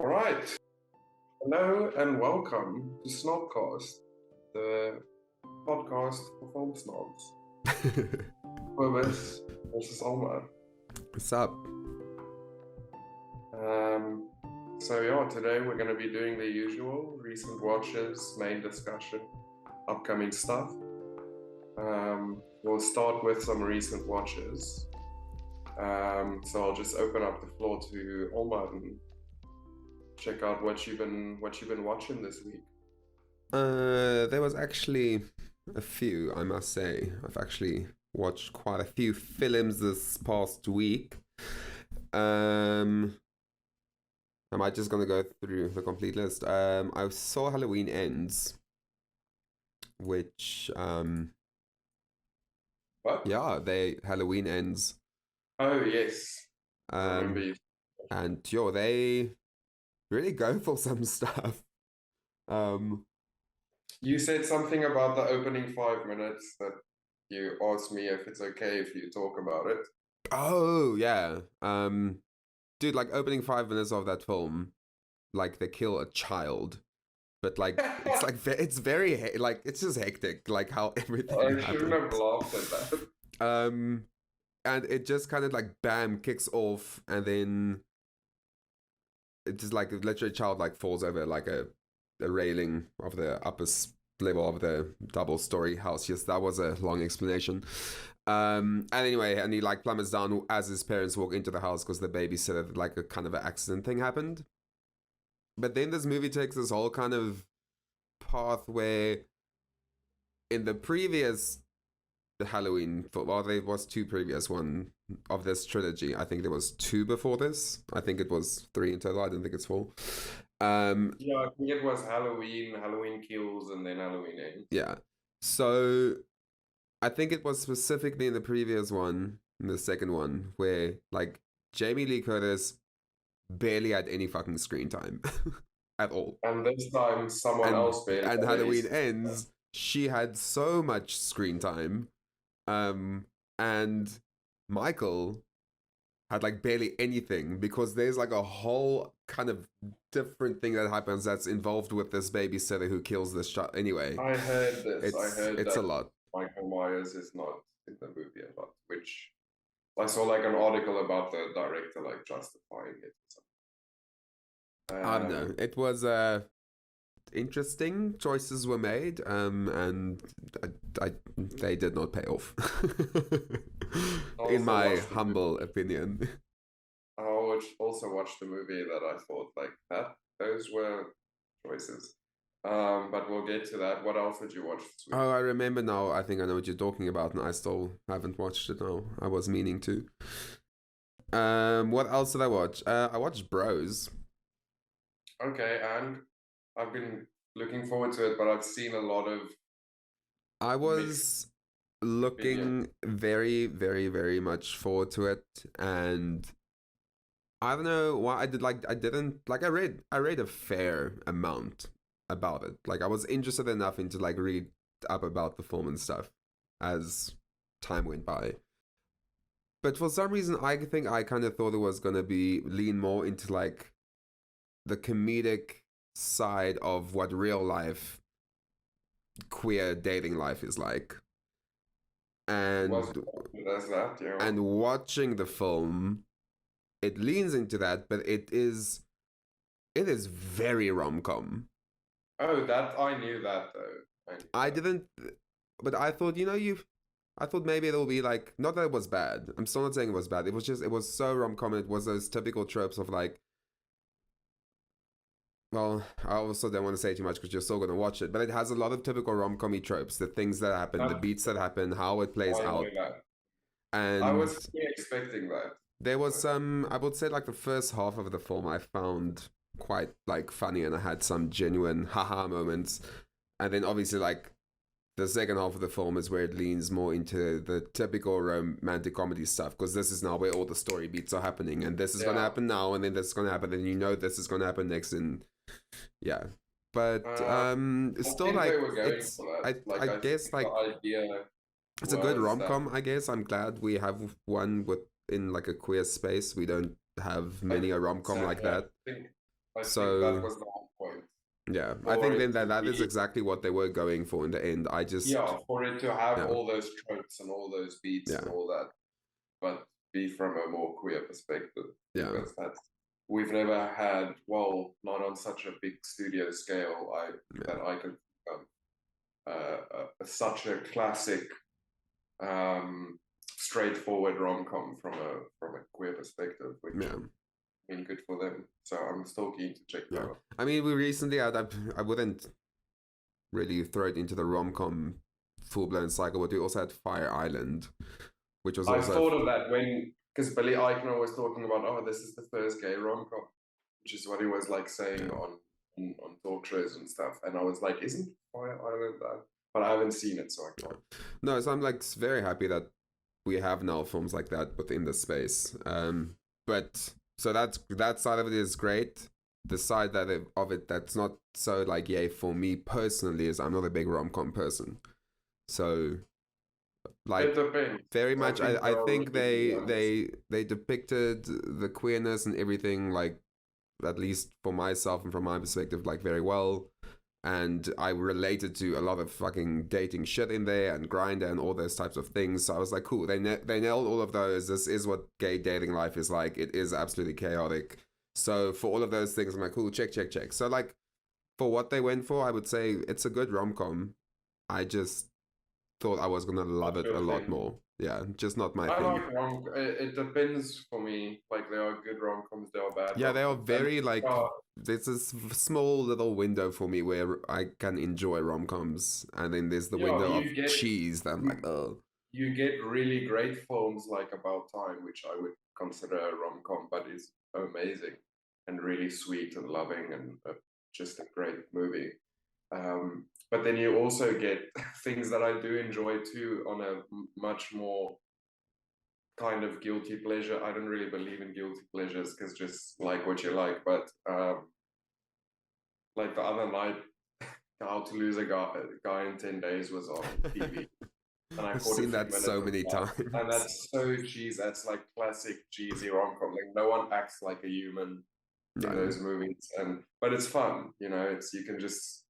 All right. Hello and welcome to Snobcast, the podcast for film snobs. Kobus versus Almar. What's up? Today we're going to be doing the usual recent watches, main discussion, upcoming stuff. We'll start with some recent watches. So I'll just open up the floor to Almar and check out what you've been watching this week. There was actually a few, I must say. I've actually watched quite a few films this past week. Am I just gonna go through the complete list? I saw Halloween Ends, which What? yeah, Halloween Ends. Oh yes. I remember you. And they really go for some stuff. You said something about the opening 5 minutes that you asked me if it's okay if you talk about it. Oh yeah. Dude, like opening 5 minutes of that film, like they kill a child, but like it's like it's very like it's just hectic, like how everything I shouldn't have laughed at that. And it just kind of like bam kicks off, and then it's just like literally a child like falls over like a railing of the upper level of the double-story house. Yes, that was a long explanation. And anyway, and he like plummets down as his parents walk into the house because the babysitter, like a kind of an accident thing happened. But then this movie takes this whole kind of path where in the previous Halloween, well, there was two previous one of this trilogy. I think there was two before this. I think it was 3 in total. I don't think it's 4. Yeah, I think it was Halloween Kills, and then Halloween Ends. Yeah. So I think it was specifically in the previous one, in the second one, where like Jamie Lee Curtis barely had any fucking screen time at all. And this time someone else barely. And Halloween Ends, she had so much screen time. And Michael had like barely anything, because there's like a whole kind of different thing that happens that's involved with this babysitter who kills this child. Anyway, I heard this. It's a lot. Michael Myers is not in the movie a lot, which I saw like an article about the director like justifying it. I don't know. It was interesting choices were made, and they did not pay off. In my humble opinion. I also watched the movie that I thought like that. Those were choices. But we'll get to that. What else did you watch this week? Oh, I remember now. I think I know what you're talking about, and I still haven't watched it now. I was meaning to. What else did I watch? I watched Bros. Okay, and I've been looking forward to it, but I've seen a lot of. I was looking very, very, very much forward to it, and I don't know why I read a fair amount about it. Like I was interested enough into like read up about the film and stuff as time went by. But for some reason, I think I kind of thought it was gonna be lean more into like the comedic side of what real life queer dating life is like. And and watching the film, it leans into that, but it is very rom-com. Oh, that I knew that though. I didn't, but I thought, I thought maybe it'll be like, not that it was bad. I'm still not saying it was bad. It was so rom-com. It was those typical tropes of like, well, I also don't want to say too much because you're still going to watch it, but it has a lot of typical rom-com-y tropes, the things that happen, the beats that happen, how it plays out. And I was expecting that. There was some, I would say like the first half of the film I found quite like funny, and I had some genuine haha moments. And then obviously like the second half of the film is where it leans more into the typical romantic comedy stuff, because this is now where all the story beats are happening, and this is going to happen now, and then this is going to happen, and this is going to happen next, and yeah. But still like it's I guess like it's a good rom-com. I guess I'm glad we have one in like a queer space. We don't have many a rom-com like that. I think So that was the whole point. yeah, I think then that is exactly what they were going for in the end. For it to have all those tropes and all those beats and all that, but be from a more queer perspective. Yeah, because we've never had, well, not on such a big studio scale. That I could such a classic, straightforward rom-com from a queer perspective, which been good for them. So I'm still keen to check that out. I mean, we recently had, I wouldn't really throw it into the rom-com full-blown cycle, but we also had Fire Island, which was also... I thought of that because Billy Eichner was talking about, oh, this is the first gay rom-com, which is what he was like saying on talk shows and stuff. And I was like, isn't Fire Island that? But I haven't seen it, so I can't. No, so I'm like very happy that we have now films like that within the space. But so that side of it is great. The side of it that's not so like yay for me personally is I'm not a big rom-com person. So like very much I think they depicted the queerness and everything, like at least for myself and from my perspective, like very well. And I related to a lot of fucking dating shit in there and Grindr and all those types of things. So I was like, cool, they nailed all of those. This is what gay dating life is like. It is absolutely chaotic. So for all of those things, I'm like, cool, check. So like, for what they went for, I would say it's a good rom-com. I just thought I was going to love it a lot more. Yeah, just not my thing. Like it depends for me. Like, there are good rom-coms, there are bad. Yeah, they are very like... There's this small little window for me where I can enjoy rom-coms, and then there's the window of cheese that I'm like, oh. You get really great films like About Time, which I would consider a rom-com, but is amazing and really sweet and loving and just a great movie. But then you also get things that I do enjoy too on a much more kind of guilty pleasure. I don't really believe in guilty pleasures because just like what you like, but like the other night, How to Lose a Guy in 10 Days was on TV. And I've seen that so many times. And that's so cheesy. That's like classic cheesy rom-com. Like, no one acts like a human in those movies. But it's fun, you know, you can just...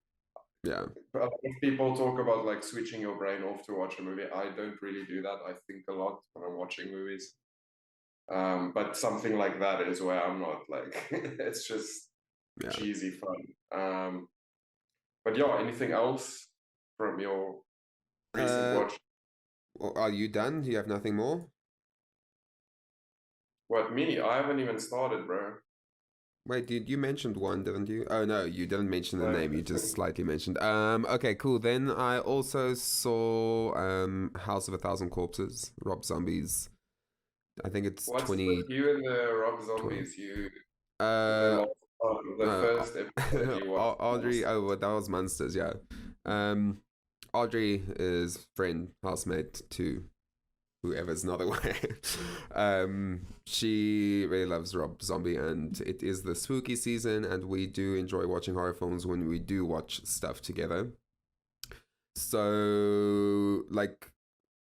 Yeah. If people talk about like switching your brain off to watch a movie, I don't really do that. I think a lot when I'm watching movies. But something like that is where I'm not like, it's just cheesy fun. But yeah, anything else from your recent watch? Are you done? Do you have nothing more? What, me? I haven't even started, bro. Wait, you mentioned one, didn't you? Oh, no, you didn't mention the name. You just slightly mentioned. Okay, cool. Then I also saw House of a Thousand Corpses, Rob Zombie's. I think it's What's 20... with you and the Rob Zombies? The first episode you watched. Audrey, well, that was Monsters, yeah. Audrey is friend, housemate to whoever's not aware. She really loves Rob Zombie, and it is the spooky season, and we do enjoy watching horror films when we do watch stuff together. So, like,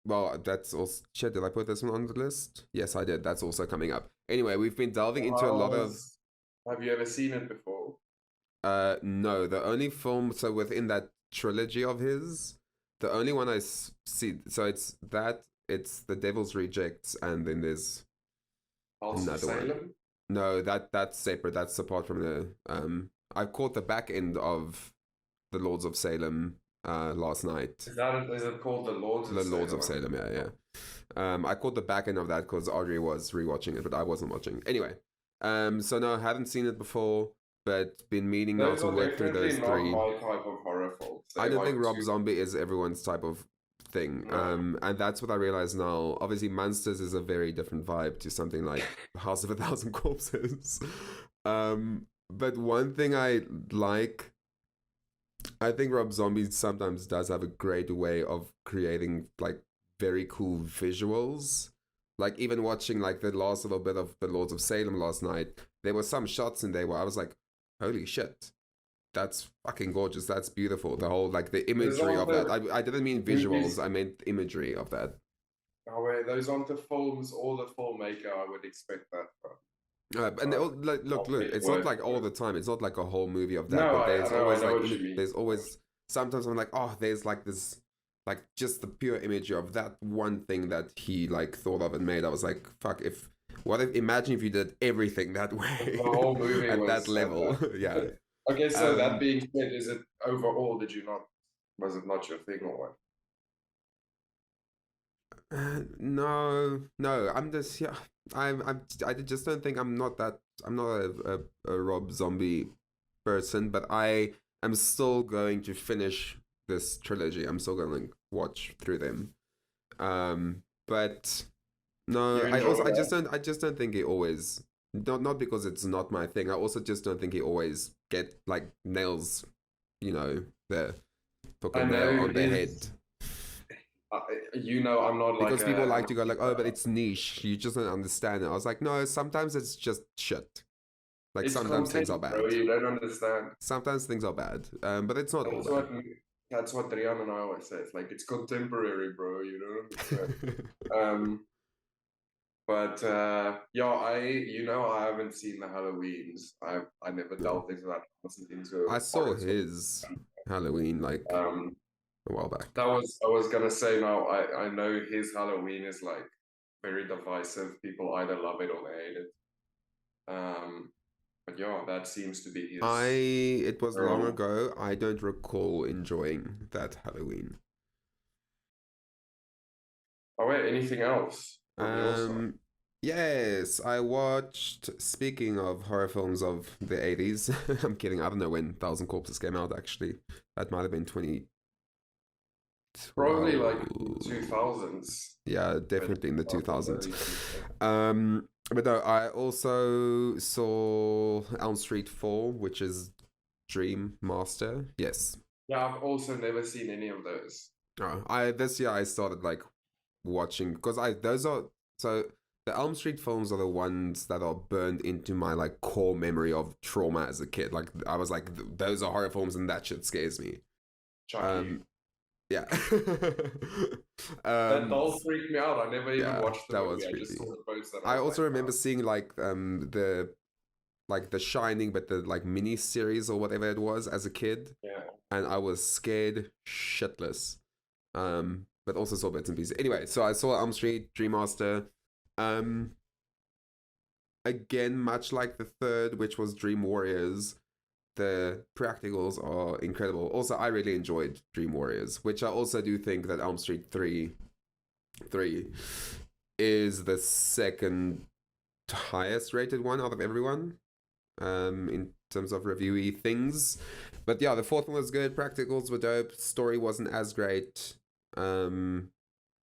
well, that's also... Shit, did I put this one on the list? Yes, I did. That's also coming up. Anyway, we've been delving into a lot of... Have you ever seen it before? No, the only film... So within that trilogy of his, the only one I see... So it's that... It's The Devil's Rejects, and then there's another one. No, that's separate. That's apart from the... I caught the back end of The Lords of Salem last night. Is it called The Lords of Salem? The Lords of Salem, yeah. I caught the back end of that because Audrey was rewatching it, but I wasn't watching. Anyway, so no, I haven't seen it before, but been meaning now to work through those three. My type of horror films. I don't think Rob Zombie is everyone's type of thing. And that's what I realize now. Obviously, Monsters is a very different vibe to something like House of a Thousand Corpses. But one thing I like, I think Rob Zombie sometimes does have a great way of creating like very cool visuals. Like even watching like the last little bit of The Lords of Salem last night, there were some shots in there where I was like, holy shit, that's fucking gorgeous. That's beautiful. The whole, like the imagery of that. I didn't mean visuals, I meant imagery of that. Oh wait, those aren't the films or the filmmaker I would expect that from. And like, look, Probably it's not worth like all it. the time. It's not like a whole movie of that. No, But I there's know, I always know like what you mean. there's always sometimes I'm like, oh, there's like this, like just the pure imagery of that one thing that he like thought of and made. I was like, fuck, if what if imagine if you did everything that way The whole movie at that was level, yeah. okay, so that Um, being said, is it overall, was it not your thing or what? no, I'm just yeah. I just don't think I'm not a Rob Zombie person, but I am still going to finish this trilogy. I'm still going to like, watch through them. But no, You enjoy that? I just don't think he always not because it's not my thing. I also just don't think he always get like nails, you know, the I fucking nail know on the head. uh, I'm not like Because people a, like to go like, oh, but it's niche. You just don't understand it. I was like, no, sometimes it's just shit. Like it's sometimes things are content, bro. bad. You don't understand. Sometimes things are bad. But it's not all That's what that's what Rian and I always say. It's like it's contemporary, bro. You don't understand. bad. Um, but yeah, I haven't seen the Halloweens. I never No. delved into that. Wasn't into I saw horror. his Halloween like Um, a while back. that was I was gonna say now. I know his Halloween is like very divisive. People either love it or they hate it. But yeah, that seems to be his It was long girl. ago. I don't recall enjoying that Halloween. Oh wait, anything else from your side? Um, yes, I watched. Speaking of horror films of the 80s, I'm kidding. I don't know when Thousand Corpses came out. Actually, that might have been 2012. Probably like 2000s. Yeah, But definitely in the 2000s. early 2000s. But no, I also saw Elm Street 4, which is Dream Master. Yes. Yeah, I've also never seen any of those. Oh, I this year I started like watching because I those are so the Elm Street films are the ones that are burned into my like core memory of trauma as a kid. Like I was like those are horror films and that shit scares me. Chucky. Um yeah. That um doll freaked me out. I never even yeah, watched the that was movie. I just creepy. saw the poster and I I was also like, remember oh. seeing the Shining but the like mini series or whatever it was as a kid Yeah. and I was scared shitless. But also saw bits and pieces. Anyway, so I saw Elm Street, Dream Master. Um, again, much like the third, which was Dream Warriors, the practicals are incredible. Also, I really enjoyed Dream Warriors, which I also do think that Elm Street 3 is the second highest rated one out of everyone. In terms of reviewy things. But yeah, the fourth one was good. Practicals were dope. Story wasn't as great.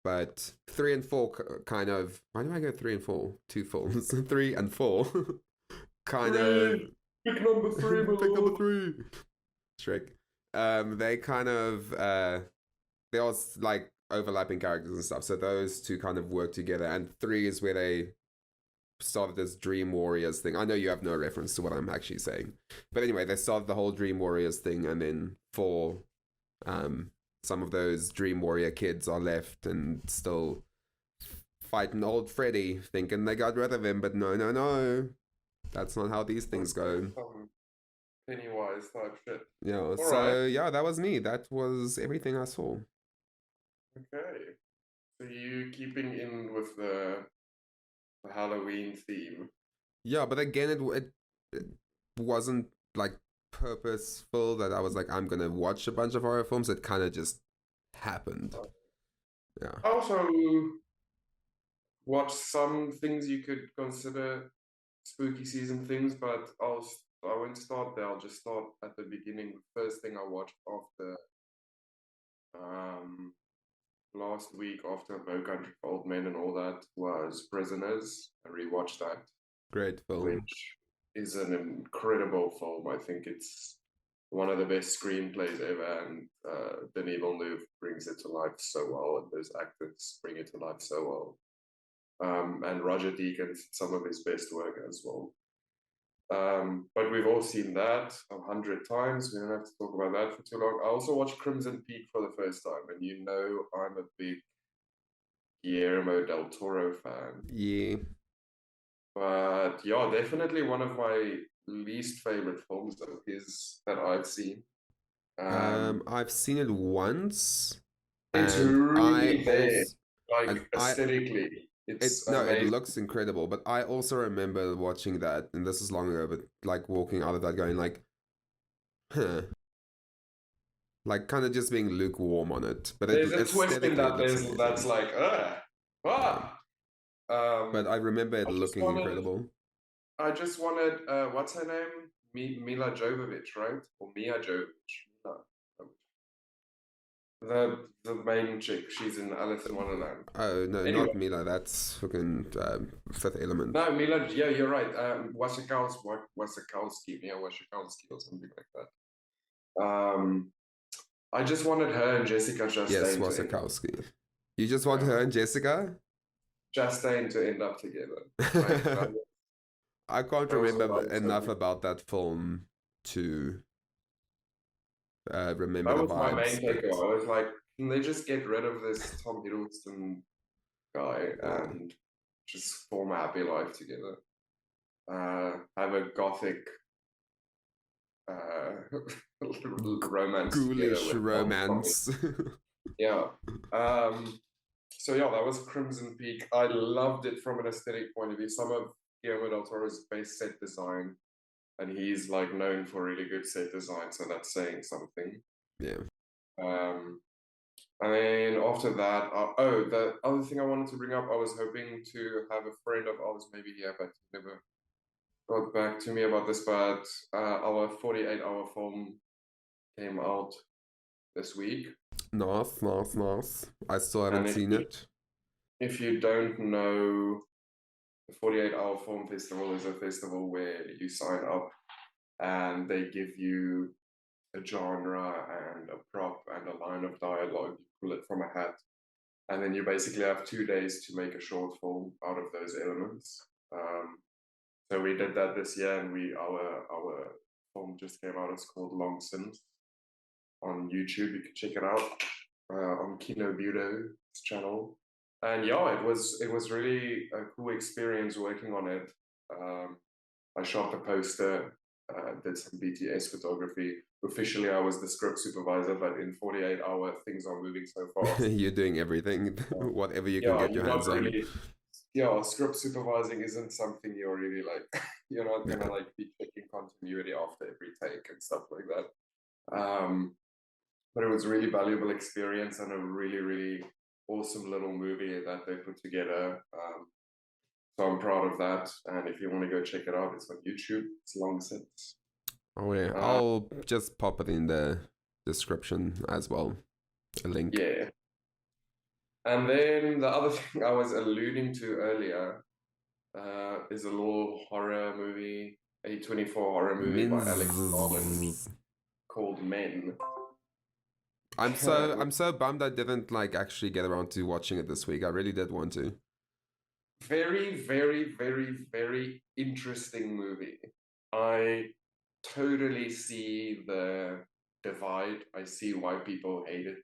But 3 and 4 kind of. Why do I go 3 and 4? Two films. 3 and 4 kind of. Three! Pick number three, my Pick number lord. 3. Shrek. They kind of. They all like overlapping characters and stuff. So those two kind of work together. And 3 is where they started this Dream Warriors thing. I know you have no reference to what I'm actually saying, but anyway, they started the whole Dream Warriors thing, and then 4, some of those Dream Warrior kids are left and still fighting old Freddy, thinking they got rid of him, but no, that's not how these things go. Some Pennywise type shit. Yeah, All right. so yeah, that was me. That was everything I saw. Okay. So you keeping in with the Halloween theme? Yeah, but again, it wasn't like purposeful that I was like, I'm gonna watch a bunch of horror films. It kind of just happened. Yeah. I also watched some things you could consider spooky season things, but I won't start there. I'll just start at the beginning. The first thing I watched after um last week after No Country for Old Men and all that was Prisoners. I rewatched that, Great film. which is an incredible film. I think it's one of the best screenplays ever, and Denis Villeneuve brings it to life so well, and those actors bring it to life so well. And Roger Deakins, some of his best work as well. But we've all seen that 100 times. We don't have to talk about that for too long. I also watched Crimson Peak for the first time, and you know I'm a big Guillermo del Toro fan. Yeah. But yeah, definitely one of my least favorite films of his that I've seen. I've seen it once, It's and I really there, also like and I aesthetically, it it's no, it amazing. looks incredible. But I also remember watching that, and this is long ago, but like walking out of that, going like, huh, like kind of just being lukewarm on it. But it There's a twist in aesthetically it that. looks That's amazing. like, Yeah, ah. but I remember it I just looking wanted, incredible. what's her name? Mila Jovovich, right? Or Mia Jovovich. Mila. The main chick. She's in Alice in Wonderland. Oh no, Anyway, not Mila. That's fucking Fifth Element. no, Mila. Yeah, you're right. Wasikowski, Mia Wasikowski, or something like that. I just wanted her and Jessica Yes, Chastain to end up. Wasikowski. You just want Yeah, her and Jessica? Chastain to end up together. Like I can't that was what remember I was enough hoping. about that film to remember That the was my main vibes, but takeaway. I was like, can they just get rid of this Tom Hiddleston guy yeah. and just form a happy life together? Have a gothic uh, romance together Ghoulish with Tom. romance. Yeah. So yeah, that was Crimson Peak. I loved it from an aesthetic point of view. Some of Guillermo del Toro's base set design, and he's like known for really good set design, so that's saying something. Yeah. Um, and then after that, oh, the other thing I wanted to bring up, I was hoping to have a friend of ours maybe here, but he never got back to me about this. But our 48-hour film came out this week, Nice, nice, nice. I still and haven't seen it. if you don't know, the 48-hour film festival is a festival where you sign up and they give you a genre and a prop and a line of dialogue. You pull it from a hat, and then you basically have 2 days to make a short film out of those elements. So we did that this year, and our film just came out. It's called Longsince on YouTube. You can check it out on Kinoburo's channel. And yeah, it was really a cool experience working on it. I shot the poster, did some BTS photography. Officially, I was the script supervisor, but in 48 hours, things are moving so fast. You're doing everything, whatever you can Yeah, get you're your not hands on. really. Yeah, script supervising isn't something you're really like. You're not gonna Yeah. like be checking continuity after every take and stuff like that. But it was a really valuable experience and a really, really awesome little movie that they put together. So I'm proud of that. And if you want to go check it out, it's on YouTube. It's Longsince. Oh yeah. Uh, I'll just pop it in the description as well. A link. yeah. And then the other thing I was alluding to earlier is a little horror movie, A24 horror movie by Alex Garland Minz. called Men. I'm so bummed I didn't like actually get around to watching it this week. I really did want to. Very, very, very, very interesting movie. I totally see the divide. I see why people hate it.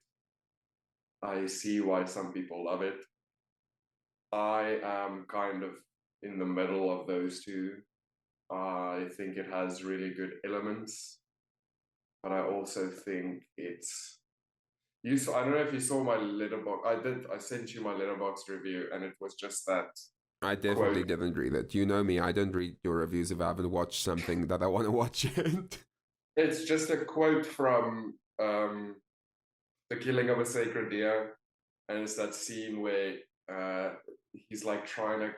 I see why some people love it. I am kind of in the middle of those two. I think it has really good elements, but I also think it's I don't know if you saw my letterbox. I did. I sent you my letterbox review, and it was just that I definitely quote. didn't read it. You know me, I don't read your reviews if I haven't watched something that I want to watch it. It's just a quote from The Killing of a Sacred Deer, and it's that scene where he's like trying to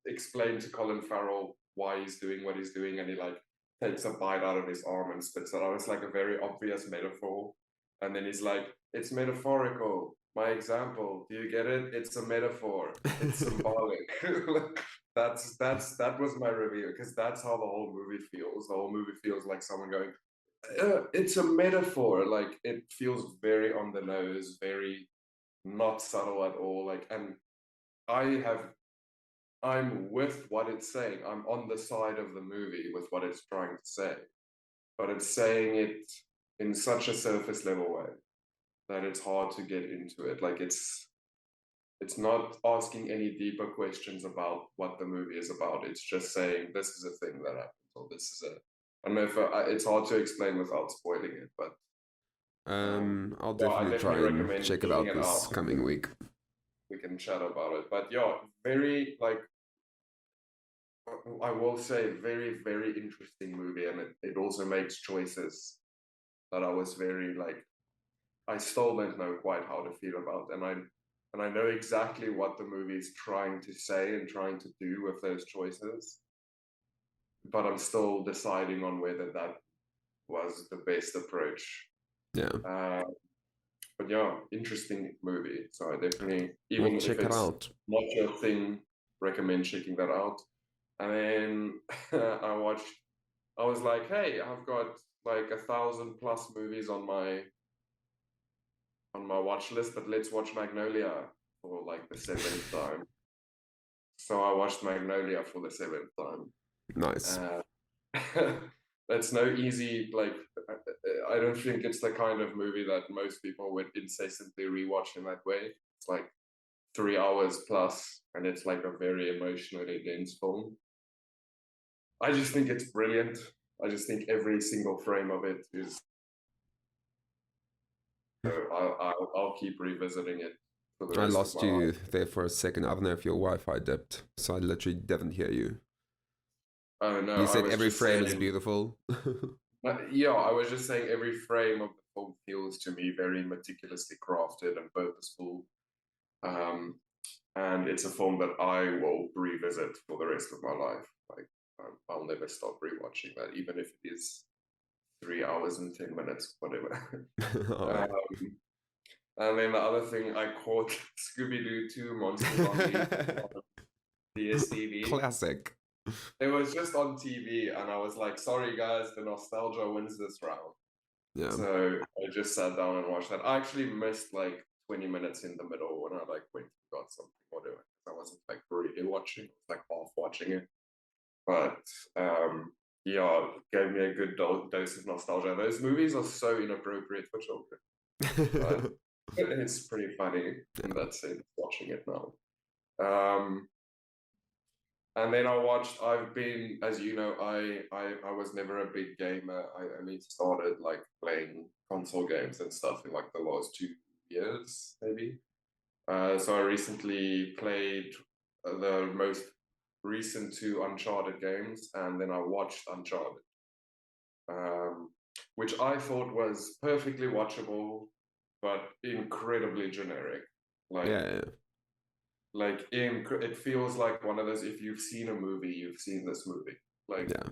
explain to Colin Farrell why he's doing what he's doing, and he like takes a bite out of his arm and spits it out. It's like a very obvious metaphor, and then he's like, "It's metaphorical. My example. Do you get it? It's a metaphor. It's symbolic." That was my review, because that's how the whole movie feels. The whole movie feels like someone going, it's a metaphor. Like it feels very on the nose, very not subtle at all. Like, and I have, I'm with what it's saying. I'm on the side of the movie with what it's trying to say, but it's saying it in such a surface level way that it's hard to get into it. Like it's not asking any deeper questions about what the movie is about. It's just saying this is a thing that happens, or this is a. I don't know if it's hard to explain without spoiling it, but I'll I definitely try definitely and recommend check it checking out it this out. coming week. We can chat about it, but yeah, very like. I will say, very, very interesting movie, and it also makes choices that I was very like. I still don't know quite how to feel about, and I know exactly what the movie is trying to say and trying to do with those choices, but I'm still deciding on whether that was the best approach. Yeah. But yeah, interesting movie. So I definitely, We'll even if check it it's out. not your thing, recommend checking that out. And then I was like, hey, I've got like 1,000+ movies on my watch list, but let's watch Magnolia for like the 7th time. So I watched Magnolia for the 7th time. Nice. That's no easy, like, I don't think it's the kind of movie that most people would incessantly rewatch in that way. It's like 3 hours plus, and it's like a very emotionally dense film. I just think it's brilliant. I just think every single frame of it is. So I'll keep revisiting it for the I rest lost of my you life. there for a second. I don't know if your Wi-Fi dipped, so I literally didn't hear you. Oh no, You I said was every just frame saying, is beautiful. yeah, I was just saying every frame of the film feels to me very meticulously crafted and purposeful. And it's a film that I will revisit for the rest of my life. Like, I'll never stop rewatching that, even if it is 3 hours and 10 minutes, whatever. Right. And then the other thing, I caught Scooby-Doo 2 Monsters on DSTV. Classic. It was just on TV, and I was like, sorry guys, the nostalgia wins this round. Yeah. So I just sat down and watched that. I actually missed like 20 minutes in the middle when I like went and got something or whatever. I wasn't like really watching, I was like half watching it. But yeah, it gave me a good dose of nostalgia. Those movies are so inappropriate for children, but it's pretty funny in that sense, watching it now. And then I've been, as you know, I was never a big gamer. I only started like playing console games and stuff in like the last 2 years, maybe. So I recently played the most recent 2 Uncharted games, and then I watched Uncharted, which I thought was perfectly watchable, but incredibly generic. Like, yeah. like it feels like one of those, if you've seen a movie, you've seen this movie. Like, Yeah.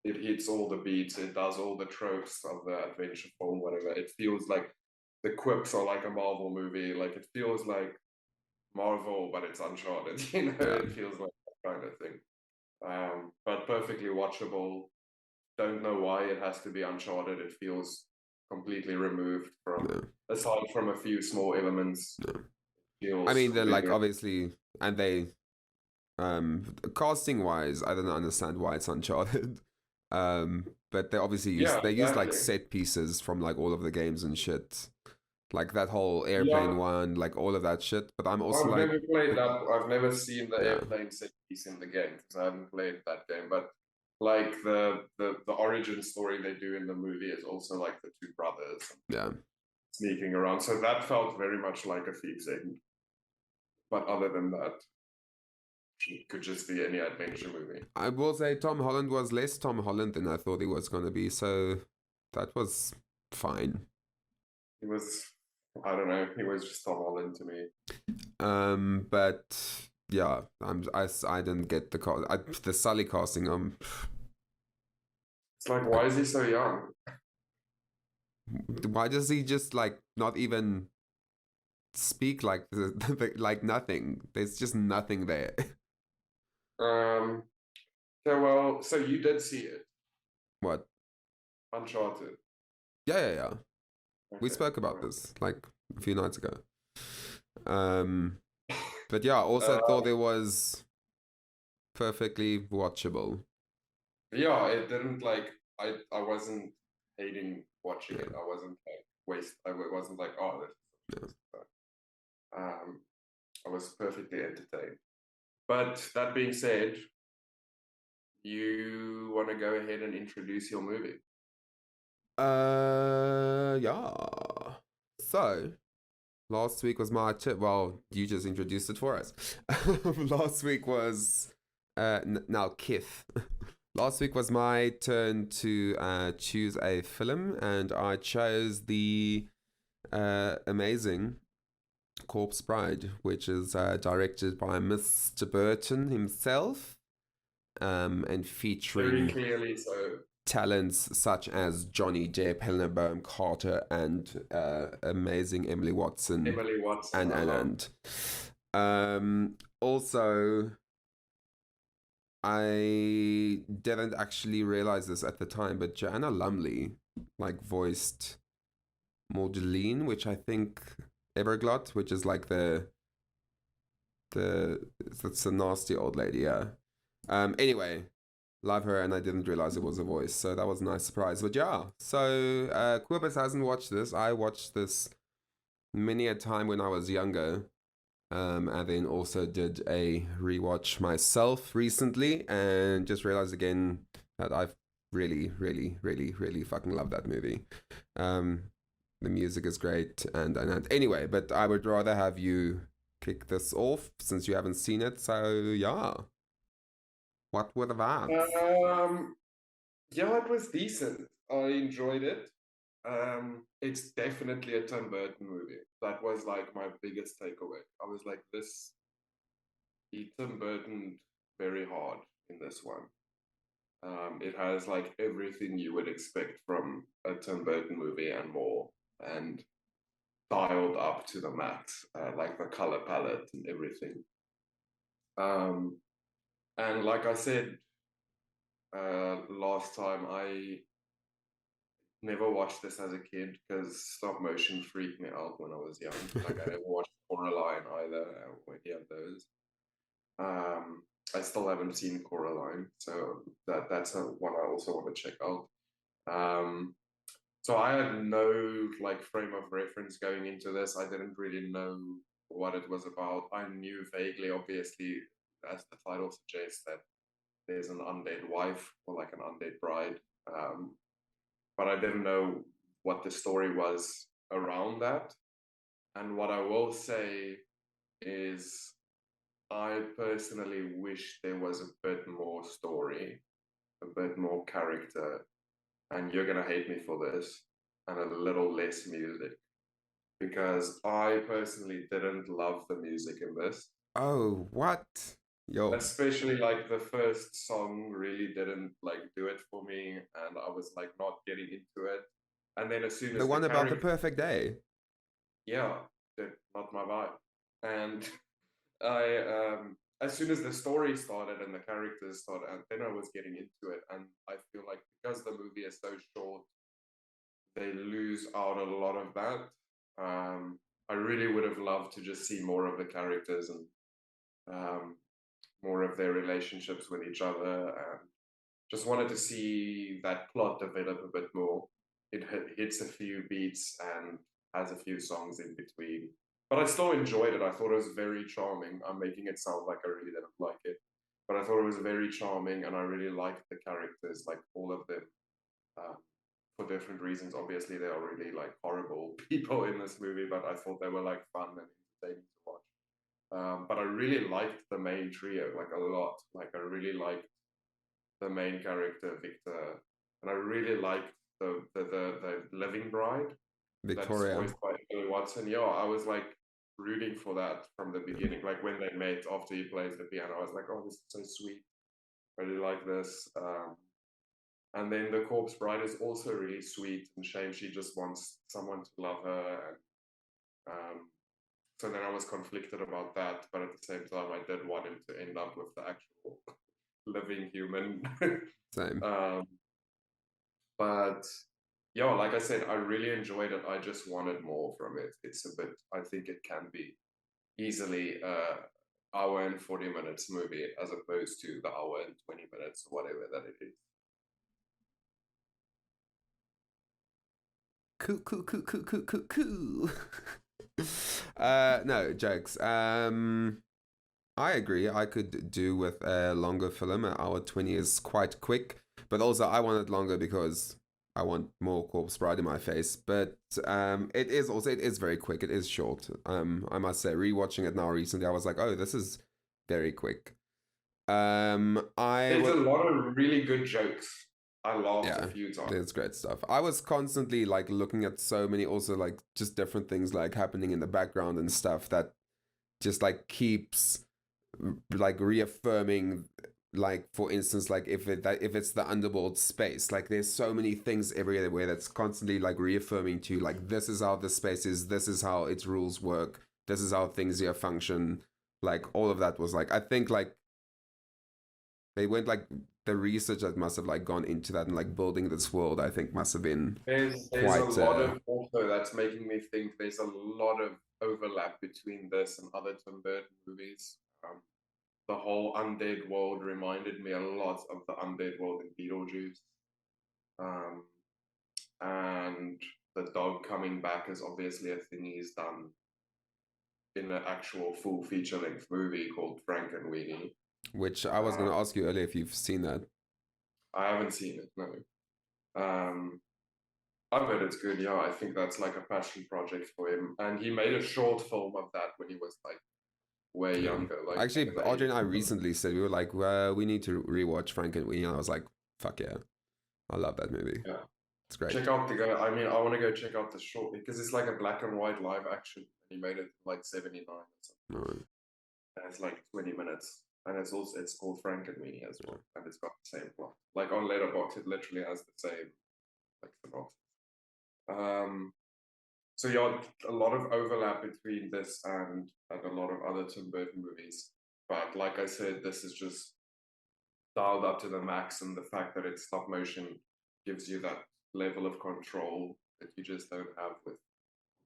it hits all the beats, it does all the tropes of the adventure film, whatever. It feels like the quips are like a Marvel movie. Like, it feels like Marvel, but it's Uncharted. You know, Yeah. it feels like that kind of thing. But perfectly watchable. Don't know why it has to be Uncharted. It feels completely removed from, aside from a few small elements. I mean, they're like obviously, and they, casting wise, I don't understand why it's Uncharted. But they obviously use use like set pieces from like all of the games and shit, like that whole airplane one, like all of that shit. But I'm also I've like, never played that. I've never seen the airplane set piece in the game because I haven't played that game. But like the origin story they do in the movie is also like the 2 brothers sneaking around. So that felt very much like a Thief's End. But other than that, it could just be any adventure movie. I will say Tom Holland was less Tom Holland than I thought he was going to be, so that was fine. He was, I don't know, he was just Tom Holland to me. But yeah, I didn't get the Sully casting. It's like, why is he so young? Why does he just like not even speak like like nothing? There's just nothing there. So well, so you did see it? What? Uncharted. Yeah. Okay, we spoke about this like a few nights ago. But yeah, also thought it was perfectly watchable. Yeah, it didn't like, I wasn't hating watching it. I wasn't like I wasn't like, oh, this is I was perfectly entertained. But that being said, you want to go ahead and introduce your movie? Yeah. So, last week was my tip. Well, you just introduced it for us. Last week was now Kith. Last week was my turn to choose a film, and I chose the amazing Corpse Bride, which is directed by Mr. Burton himself, and Very featuring clearly so. talents such as Johnny Depp, Helena Bonham Carter, and amazing Emily Watson. Emily Watson. Also, I didn't actually realize this at the time, but Joanna Lumley voiced Maudeline, which I think Everglot, which is like it's a nasty old lady, yeah. Anyway, love her, and I didn't realize it was a voice, so that was a nice surprise. But yeah, so Kobus hasn't watched this. I watched this many a time when I was younger, and then also did a rewatch myself recently, and just realized again that I've really, really, really, really fucking love that movie. The music is great, and anyway, but I would rather have you kick this off since you haven't seen it. So yeah, what were the vibes? Yeah, it was decent. I enjoyed it. It's definitely a Tim Burton movie. That was like my biggest takeaway. I was like, he Tim Burton very hard in this one. It has like everything you would expect from a Tim Burton movie and more, and dialed up to the max, like the color palette and everything. And like I said last time, I never watched this as a kid because stop motion freaked me out when I was young. Like I never watched Coraline either, or any of those. I still haven't seen Coraline, so that's one I also want to check out. So I had no frame of reference going into this. I didn't really know what it was about. I knew vaguely, obviously, as the title suggests, that there's an undead wife or like an undead bride. But I didn't know what the story was around that. And what I will say is I personally wish there was a bit more story, a bit more character, and you're going to hate me for this, and a little less music. Because I personally didn't love the music in this. Oh, what? Yo. Especially the first song really didn't do it for me, and I was not getting into it. And then as soon as the one about the perfect day. Yeah, not my vibe. And I as soon as the story started and the characters started, and then I was getting into it. And I feel like because the movie is so short, they lose out a lot of that. I really would have loved to just see more of the characters and more of their relationships with each other, and just wanted to see that plot develop a bit more. It hits a few beats and has a few songs in between, but I still enjoyed it. I thought it was very charming. I'm making it sound like I really didn't like it, but I thought it was very charming, and I really liked the characters, all of them, for different reasons. Obviously, they are really horrible people in this movie, but I thought they were fun and entertaining to watch. But I really liked the main trio a lot. I really liked the main character Victor, and I really liked the living bride, Victoria, that's voiced by Emily Watson. Yeah, I was rooting for that from the beginning. When they met after he plays the piano, I was like, oh, this is so sweet. I really like this. And then the corpse bride is also really sweet, and shame she just wants someone to love her. And so then I was conflicted about that, but at the same time, I did want him to end up with the actual living human. Same. But yeah, like I said, I really enjoyed it. I just wanted more from it. It's a bit, I think it can be easily hour and 40 minutes movie as opposed to the hour and 20 minutes, whatever that it is. Cool. No jokes. I agree. I could do with a longer film. An hour 20 is quite quick, but also I want it longer because I want more corpse bride in my face. But it is very quick. It is short. I must say, rewatching it now recently, I was like, oh, this is very quick. There's a lot of really good jokes. I laughed Yeah, a few times. it's great stuff. I was constantly like looking at so many also like just different things like happening in the background and stuff that just like keeps like reaffirming, like for instance, like if it's the underworld space, like there's so many things everywhere that's constantly like reaffirming to you, like this is how this space is, this is how its rules work, this is how things here function. Like all of that was like, I think like they went like the research that must have like gone into that and like building this world, I think must have been There's quite a lot of also that's making me think there's a lot of overlap between this and other Tim Burton movies. The whole undead world reminded me a lot of the undead world in Beetlejuice. Um, and the dog coming back is obviously a thing he's done in an actual full feature length movie called Frankenweenie. which I was going to ask you earlier if you've seen that. I haven't seen it, no. I've heard it's good, yeah. I think that's like a passion project for him. And he made a short film of that when he was like way younger. Like actually, Audrey and I recently said, we were like, well, we need to rewatch Frankenweenie. I was like, fuck yeah. I love that movie. Yeah. It's great. Check out I mean, I want to go check out the short because it's like a black and white live action. He made it like 79 or something. Right. And it's like 20 minutes. And it's called Frankenweenie as well. And it's got the same plot. Like on Letterboxd, it literally has the same like synopsis. So yeah, a lot of overlap between this and a lot of other Tim Burton movies. But like I said, this is just dialed up to the max, and the fact that it's stop motion gives you that level of control that you just don't have with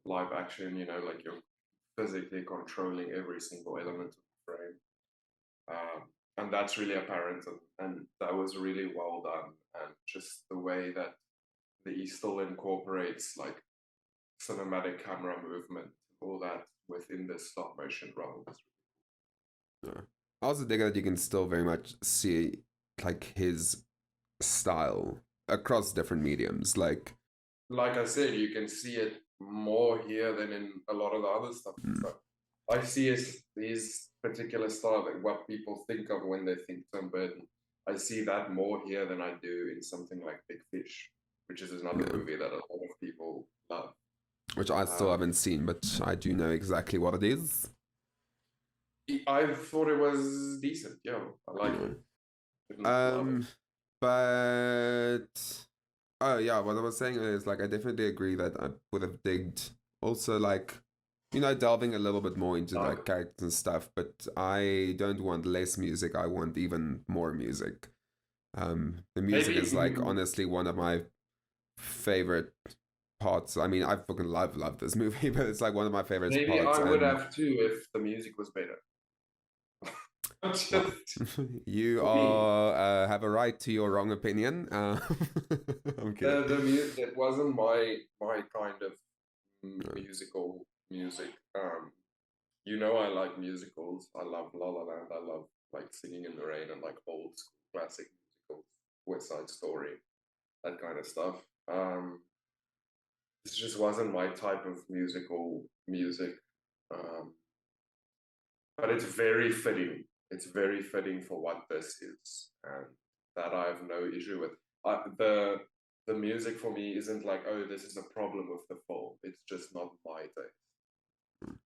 live action. You know, like you're physically controlling every single element of the frame. And that's really apparent, and that was really well done. And just the way that he still incorporates like cinematic camera movement, all that within the stop motion realm. Yeah. I also dig that you can still very much see like his style across different mediums. Like I said, you can see it more here than in a lot of the other stuff. So I see his particular style, like what people think of when they think Tim Burton. I see that more here than I do in something like Big Fish, which is another movie that a lot of people love. Which I still haven't seen, but I do know exactly what it is. I thought it was decent. Yeah, I like it. But oh yeah, what I was saying is like I definitely agree that I would have digged also like delving a little bit more into like characters and stuff, but I don't want less music. I want even more music. The music is like honestly one of my favorite parts. I mean, I fucking love this movie, but it's like one of my favorite parts. Maybe I would have too if the music was better. You are have a right to your wrong opinion. I'm kidding. The music, it wasn't my kind of musical music. I like musicals. I love La La Land. I love like Singing in the Rain and like old school classic musicals, West Side Story, that kind of stuff. This just wasn't my type of musical music. But it's very fitting. It's very fitting for what this is, and that I have no issue with. The music for me isn't like, oh, this is a problem with the film. It's just not my taste.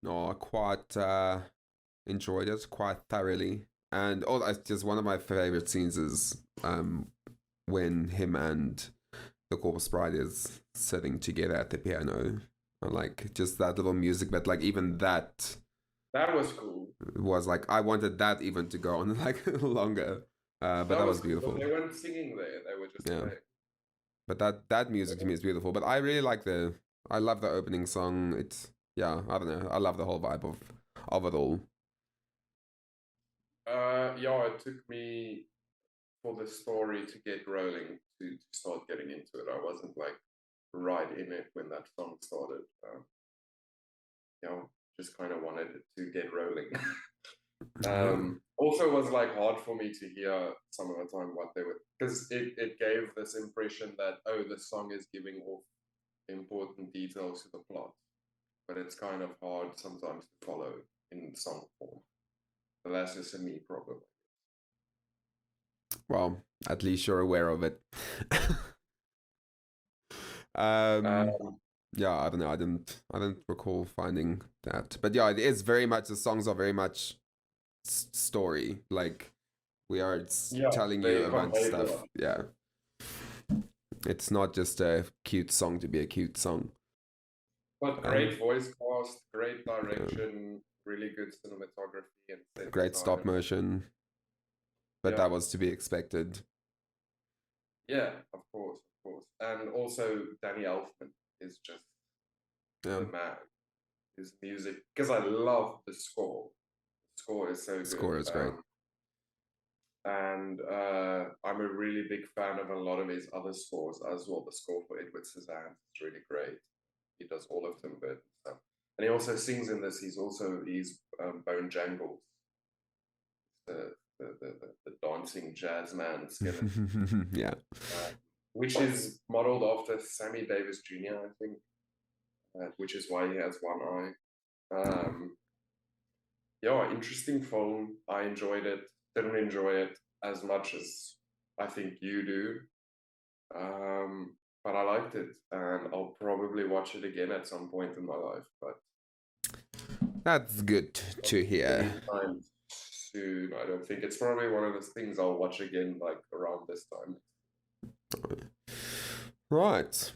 No, I quite enjoyed it quite thoroughly, and just one of my favorite scenes is when him and the corpse bride is sitting together at the piano, and like just that little music, but like even that. That was cool. It was like I wanted that even to go on like longer, but that was beautiful. Cool. They weren't singing there; they were just playing. But that music to me is beautiful. But I really like I love the opening song. It's I don't know. I love the whole vibe of it all. It took me for the story to get rolling to start getting into it. I wasn't like right in it when that song started. just kind of wanted it to get rolling. Also was like hard for me to hear some of the time what they were, because it gave this impression that, oh, the song is giving off important details to the plot, but it's kind of hard sometimes to follow in song form. But that's just a me problem. Well, at least you're aware of it. Yeah, I don't know. I didn't recall finding that, but yeah, it is very much. The songs are very much story. Like we are telling you a bunch of stuff. Yeah, it's not just a cute song to be a cute song. But great voice cast, great direction, really good cinematography, and great stop motion. But that was to be expected. Yeah, of course. And also Danny Elfman is just the man. His music, because I love the score. The score is so good. The score is great. And I'm a really big fan of a lot of his other scores as well. The score for Edward Scissorhands is really great. He does all of them, but stuff. And he also sings in this. He's Bone Jangles, the dancing jazz man skeleton. Yeah. Which is modeled after Sammy Davis Jr., I think, which is why he has one eye. Interesting film. I enjoyed it. Didn't enjoy it as much as I think you do. But I liked it, and I'll probably watch it again at some point in my life. But that's good to hear. Anytime soon, I don't think. It's probably one of those things I'll watch again, like around this time. Right.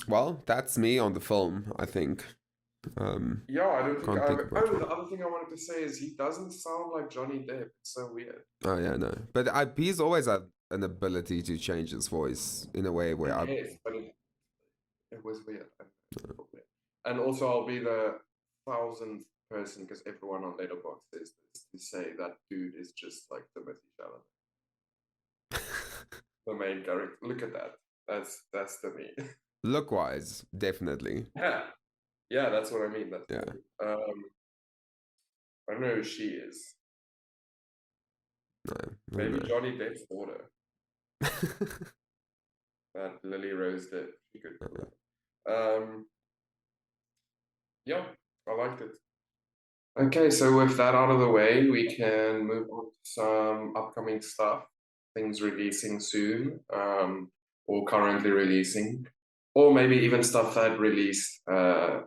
Well, that's me on the film, I think. I don't think the other thing I wanted to say is he doesn't sound like Johnny Depp. It's so weird. Oh yeah, no. But he's always had an ability to change his voice in a way where Yes, but it was weird. And also I'll be the 1,000th person, because everyone on Letterboxd says this, to say that dude is just like Timothy Chalamet. The main character. Look at that. That's the me. Look-wise, definitely. Yeah, that's what I mean. Yeah. I don't know who she is. No. Maybe Johnny Depp's daughter. That Lily Rose did. She could. Yeah, I liked it. Okay, so with that out of the way, we can move on to some upcoming stuff. Things releasing soon, or currently releasing, or maybe even stuff that released a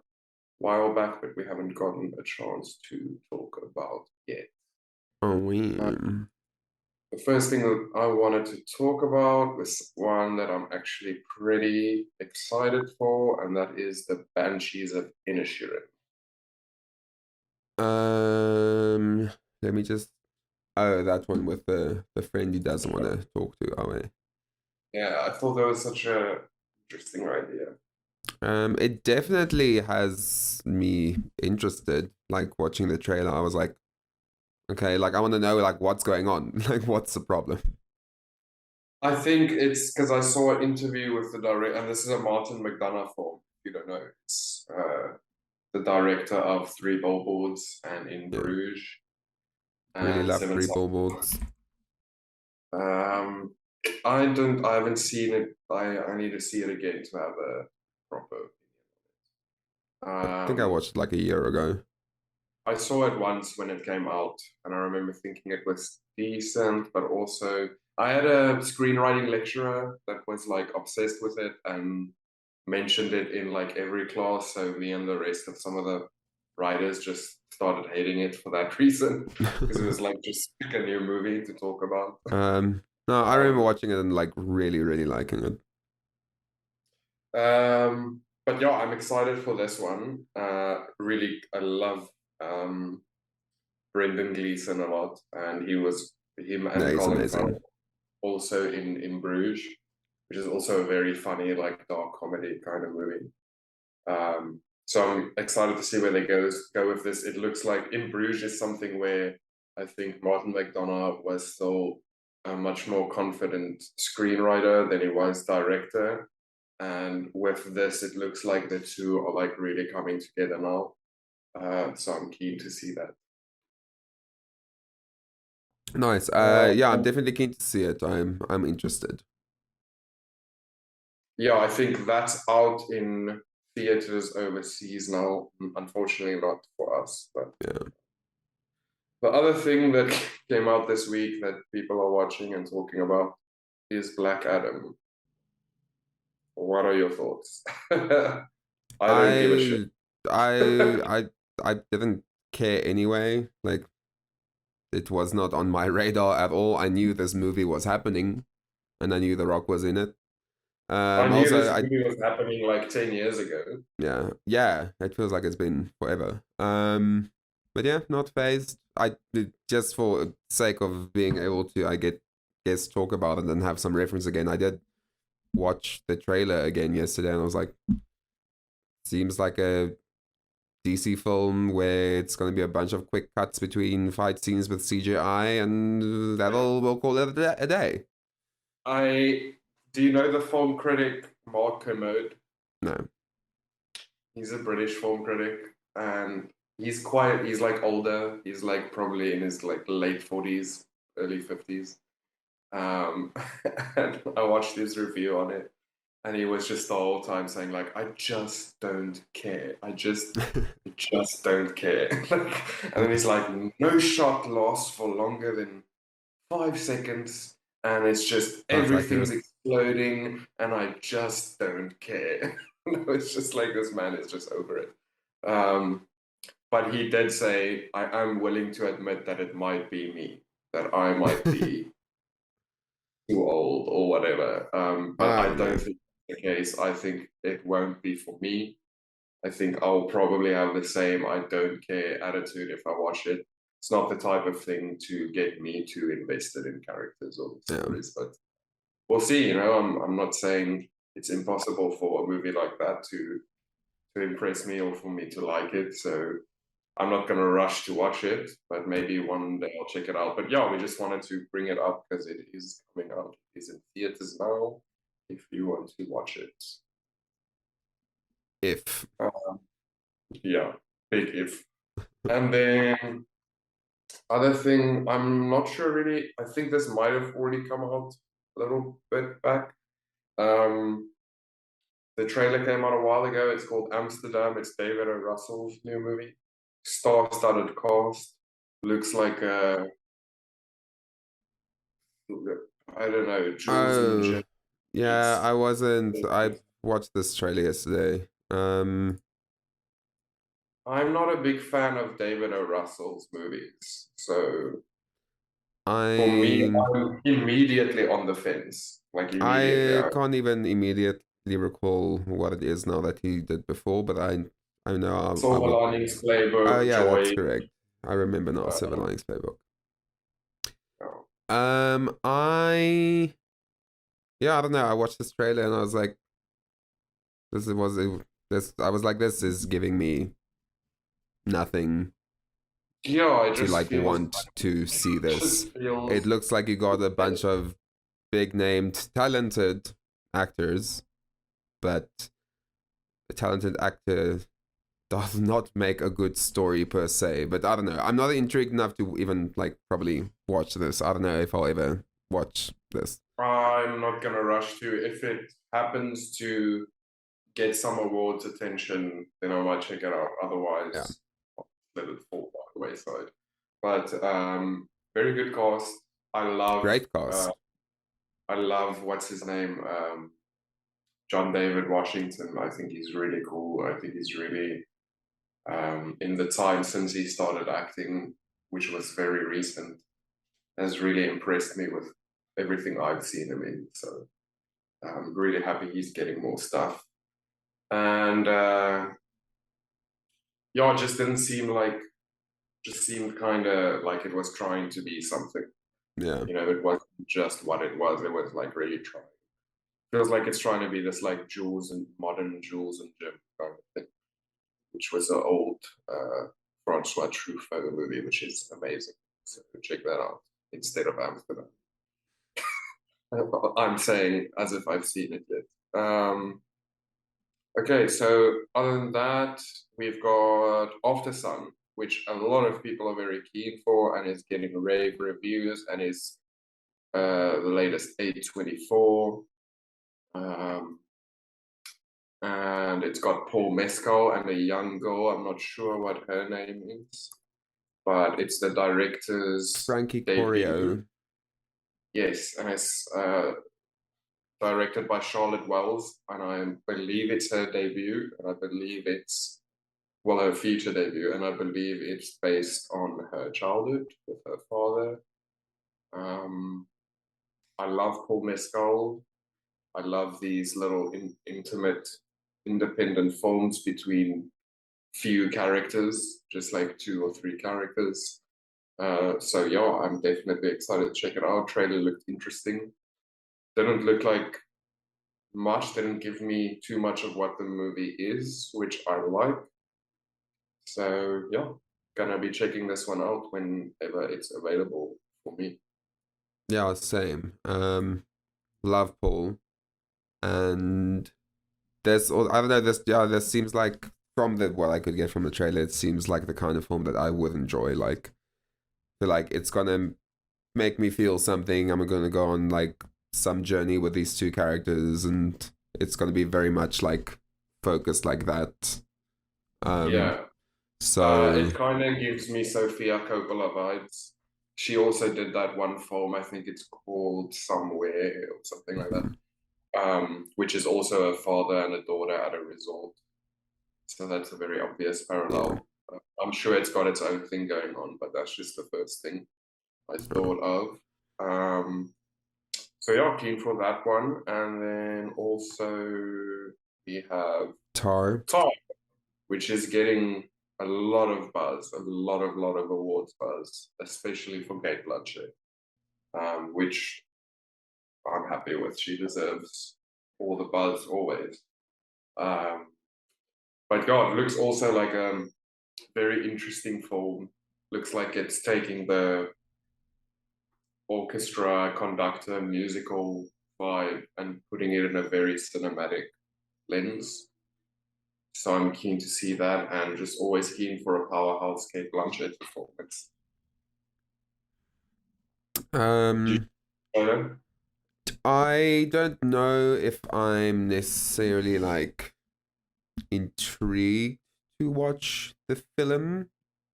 while back, but we haven't gotten a chance to talk about yet. The first thing that I wanted to talk about was one that I'm actually pretty excited for, and that is the Banshees of Inisherin. Let me just. Oh, that one with the friend he doesn't want to talk to. Yeah, I thought that was such a interesting idea. It definitely has me interested. Like watching the trailer, I was like, okay, like I want to know like what's going on, like what's the problem. I think it's because I saw an interview with the director, and this is a Martin McDonagh film. If you don't know, it's the director of 3 Billboards and In Bruges. Really love 3 Billboards. I haven't seen it. I need to see it again to have a proper opinion. I think I watched it like a year ago. I saw it once when it came out, and I remember thinking it was decent, but also I had a screenwriting lecturer that was like obsessed with it and mentioned it in like every class. So me and the rest of some of the writers just started hating it for that reason, because it was like just pick a new movie to talk about. No, I remember watching it and like really, really liking it. But yeah, I'm excited for this one. Really, I love Brendan Gleeson a lot, and him and Colin Farrell also in Bruges, which is also a very funny, like dark comedy kind of movie. So I'm excited to see where they go with this. It looks like In Bruges is something where I think Martin McDonagh was still a much more confident screenwriter than he was director. And with this, it looks like the two are like really coming together now. So I'm keen to see that. Nice. Yeah, I'm definitely keen to see it. I'm interested. Yeah, I think that's out in theaters overseas now. Unfortunately, not for us. But yeah, the other thing that came out this week that people are watching and talking about is Black Adam. What are your thoughts? I don't give a shit. I didn't care anyway. Like, it was not on my radar at all. I knew this movie was happening, and I knew The Rock was in it. I knew Also, this movie was happening like 10 years ago. yeah. It feels like it's been forever. But yeah, not phased. I just for sake of being able to, I guess talk about it and have some reference again. I did watch the trailer again yesterday, and I was like, seems like a DC film where it's going to be a bunch of quick cuts between fight scenes with CGI, and we'll call it a day. Do you know the film critic Mark Kermode? No. He's a British film critic, and he's like older. He's like probably in his like late 40s, early 50s. And I watched his review on it, and he was just the whole time saying like, I just don't care. I just don't care. And then he's like, no shot lasts for longer than 5 seconds, and it's just everything's exploding, and I just don't care. It's just like this man is just over it. But he did say, I am willing to admit that it might be me, that I might be too old or whatever. But I don't think that's the case. I think it won't be for me. I think I'll probably have the same I don't care attitude if I watch it. It's not the type of thing to get me too invested in characters or stories, but we'll see. You know, I'm not saying it's impossible for a movie like that to impress me or for me to like it. So I'm not going to rush to watch it, but maybe one day I'll check it out. But yeah, we just wanted to bring it up because it is coming out. It's in theaters now. If you want to watch it, yeah, big if. And then other thing, I'm not sure really. I think this might have already come out a little bit back. The trailer came out a while ago. It's called Amsterdam. It's David O. Russell's new movie. Star-studded cast. Looks like a, I don't know, Jules and Jim. Yeah, I wasn't. I watched this trailer yesterday. I'm not a big fan of David O. Russell's movies, so for me, I'm immediately on the fence. Like immediately. I can't even immediately recall what it is now that he did before, but I know. Silver Linings Playbook. Oh yeah, Joy. that's correct. I remember now. Silver Linings Playbook. Oh. I don't know. I watched this trailer and I was like, this. I was like, this is giving me nothing. Yeah, I just to want to see this. It looks like you got a bunch of big named, talented actors, but a talented actor does not make a good story per se. But I don't know. I'm not intrigued enough to even probably watch this. I don't know if I'll ever watch this. I'm not gonna rush to. If it happens to get some awards attention, then I might check it out. Otherwise, I'll let it fall by the wayside. But very good cast. Great cast. I love what's his name, John David Washington. I think he's really cool. I think he's really in the time since he started acting, which was very recent, has really impressed me with everything I've seen him in. So I'm really happy he's getting more stuff. And it just didn't seem just seemed kind of like it was trying to be something. Yeah. You know, it wasn't just what it was. It was like really trying. Feels like it's trying to be this like modern Jules and Jim kind of thing, which was an old Francois Truffaut movie, which is amazing. So check that out instead of Amsterdam. I'm saying as if I've seen it yet. Okay, so other than that, we've got Aftersun, which a lot of people are very keen for, and is getting rave reviews, and is the latest A24. And it's got Paul Mescal and a young girl. I'm not sure what her name is, but it's the director's Frankie debut. Corio. Yes, and it's directed by Charlotte Wells, and I believe it's her debut, and I believe it's, well, her feature debut, and I believe it's based on her childhood with her father. I love Paul Mescal. I love these little intimate, independent films between few characters, just like 2 or 3 characters. So yeah, I'm definitely excited to check it out. Trailer looked interesting. Didn't look like much, didn't give me too much of what the movie is, which I like. So yeah, gonna be checking this one out whenever it's available for me. Yeah, same. Love Paul. And there's all, I don't know, this seems like from what I could get from the trailer, it seems like the kind of film that I would enjoy. Like, feel like it's gonna make me feel something. I'm gonna go on like some journey with these 2 characters, and it's gonna be very much like focused like that. Yeah. So It kind of gives me Sofia Coppola vibes. She also did that one film, I think it's called Somewhere or something like that, which is also a father and a daughter at a resort. So that's a very obvious parallel. I'm sure it's got its own thing going on, but that's just the first thing I thought of. So yeah, keen for that one. And then also we have Tar. which is getting a lot of buzz, a lot of awards buzz, especially for Kate Blanchett, which I'm happy with. She deserves all the buzz always. But God, looks also like a very interesting film. Looks like it's taking the orchestra, conductor, musical vibe and putting it in a very cinematic lens. So I'm keen to see that, and just always keen for a powerhouse Kate Blanchett performance. I don't know if I'm necessarily like intrigued to watch the film.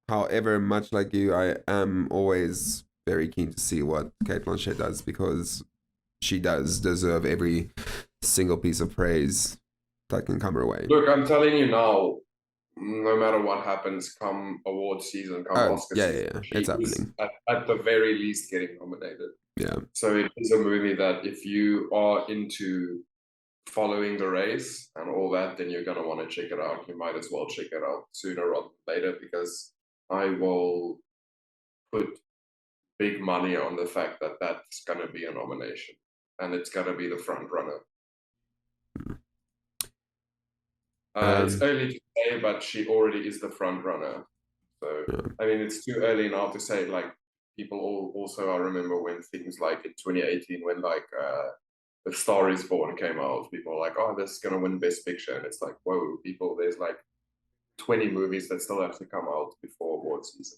However, much like you, I am always very keen to see what Kate Blanchett does, because she does deserve every single piece of praise that can come her way. Look, I'm telling you now, no matter what happens, come award season, come Oscar season, it's happening. At the very least getting nominated. Yeah. So it is a movie that if you are into following the race and all that, then you're going to want to check it out. You might as well check it out sooner rather than later, because I will put big money on the fact that that's going to be a nomination, and it's going to be the front runner. It's early to say, but she already is the front runner. So, I mean, it's too early now to say, like, people also, I remember when things like in 2018, when like The Star is Born came out, people were like, oh, this is going to win Best Picture. And it's like, whoa, people, there's like 20 movies that still have to come out before award season.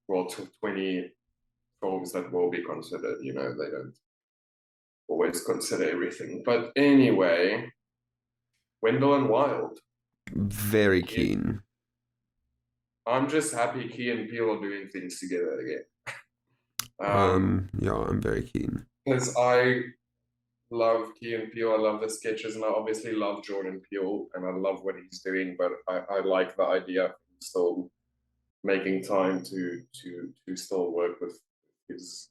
Well, 20 films that will be considered, you know, they don't always consider everything. But anyway, Wendell and Wild. Very keen. I'm just happy Key and Peele are doing things together again. Yeah, I'm very keen. Because I love Key and Peele, I love the sketches, and I obviously love Jordan Peele, and I love what he's doing, but I like the idea of him still making time to still work with his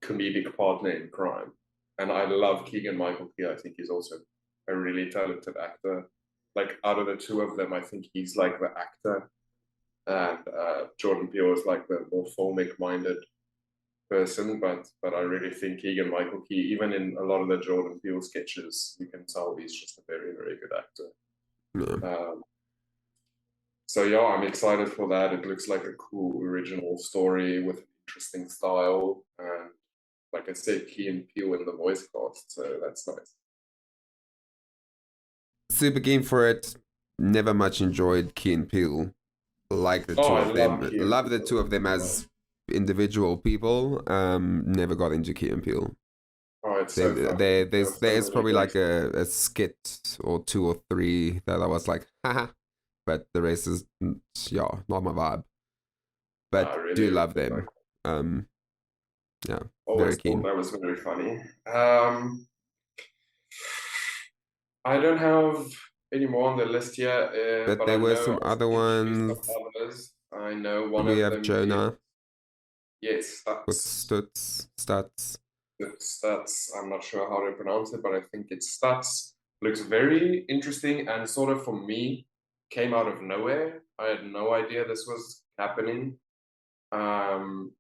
comedic partner in crime. And I love Keegan-Michael Key. I think he's also a really talented actor. Like, out of the 2 of them, I think he's like the actor, and Jordan Peele is like the more filmic-minded person. But I really think Keegan-Michael Key, even in a lot of the Jordan Peele sketches, you can tell he's just a very, very good actor. So yeah, I'm excited for that. It looks like a cool original story with an interesting style, and like I said, Key and Peele in the voice cast, so that's nice. super keen for it. Never much enjoyed Key and Peele. Like the two I of love them. Key and Love the Peele. two of them as individual people. Never got into Key and Peele. Oh, it's so funny. There's Many probably great. like a skit or 2 or 3 that I was like, haha. But the rest is, yeah, not my vibe. But I really do love like them. Yeah, always very thought keen. that was very funny. I don't have any more on the list here, But but there I were know some I other can introduce some ones. others. I know one We of have them is, Jonah yes, with Stutz. Stats. I'm not sure how to pronounce it, but I think it's Stats. Looks very interesting and sort of for me came out of nowhere. I had no idea this was happening. Because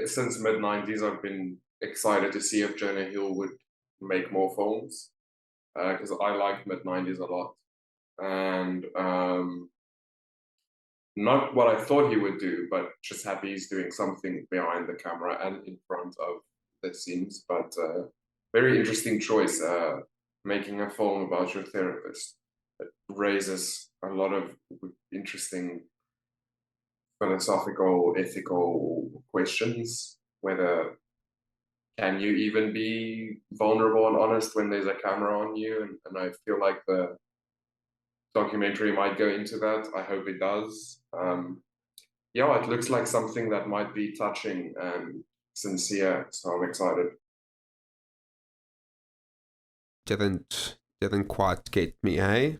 since mid 90s, I've been excited to see if Jonah Hill would make more films. Because I liked mid 90s a lot. And not what I thought he would do, but just happy he's doing something behind the camera and in front of the scenes. But very interesting choice, making a film about your therapist. It raises a lot of interesting philosophical, ethical questions. Whether can you even be vulnerable and honest when there's a camera on you? And I feel like the documentary might go into that. I hope it does. Yeah, it looks like something that might be touching and sincere, so I'm excited. Didn't quite get me, eh?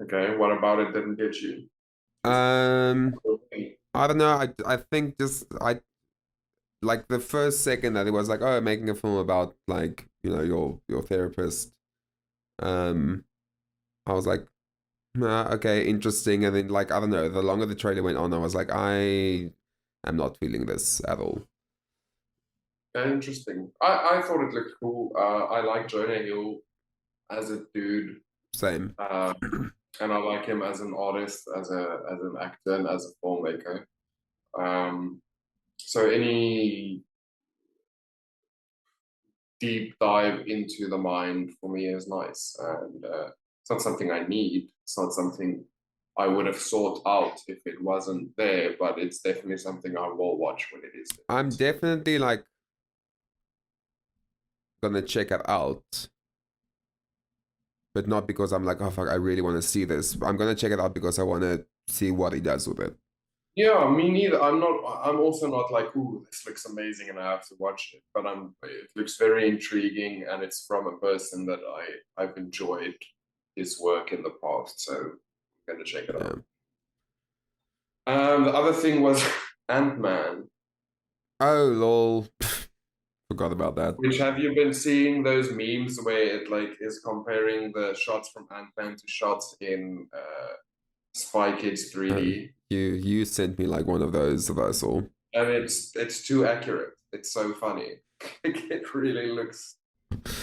Okay, what about it didn't get you? I don't know. I think just I like the first second that it was like, oh, making a film about like, your therapist. I was like, okay, interesting. And then like, I don't know, the longer the trailer went on, I was like, I am not feeling this at all. Interesting. I thought it looked cool. I like Jonah Hill as a dude, Same. and I like him as an artist, as an actor, and as a filmmaker. So any deep dive into the mind for me is nice, and it's not something I need. It's not something I would have sought out if it wasn't there, but it's definitely something I will watch when it is there. I'm definitely like gonna check it out, but not because I'm like, oh fuck, I really want to see this. I'm gonna check it out because I want to see what he does with it. Yeah, me neither. I'm not. I'm also not like, ooh, this looks amazing, and I have to watch it. But It looks very intriguing, and it's from a person that I've enjoyed his work in the past. So I'm gonna check it out. The other thing was Ant-Man. Oh lol, forgot about that. Which have you been seeing those memes where it like is comparing the shots from Ant-Man to shots in Spy Kids 3D? You sent me like one of those that I saw. And it's too accurate. It's so funny. It really looks.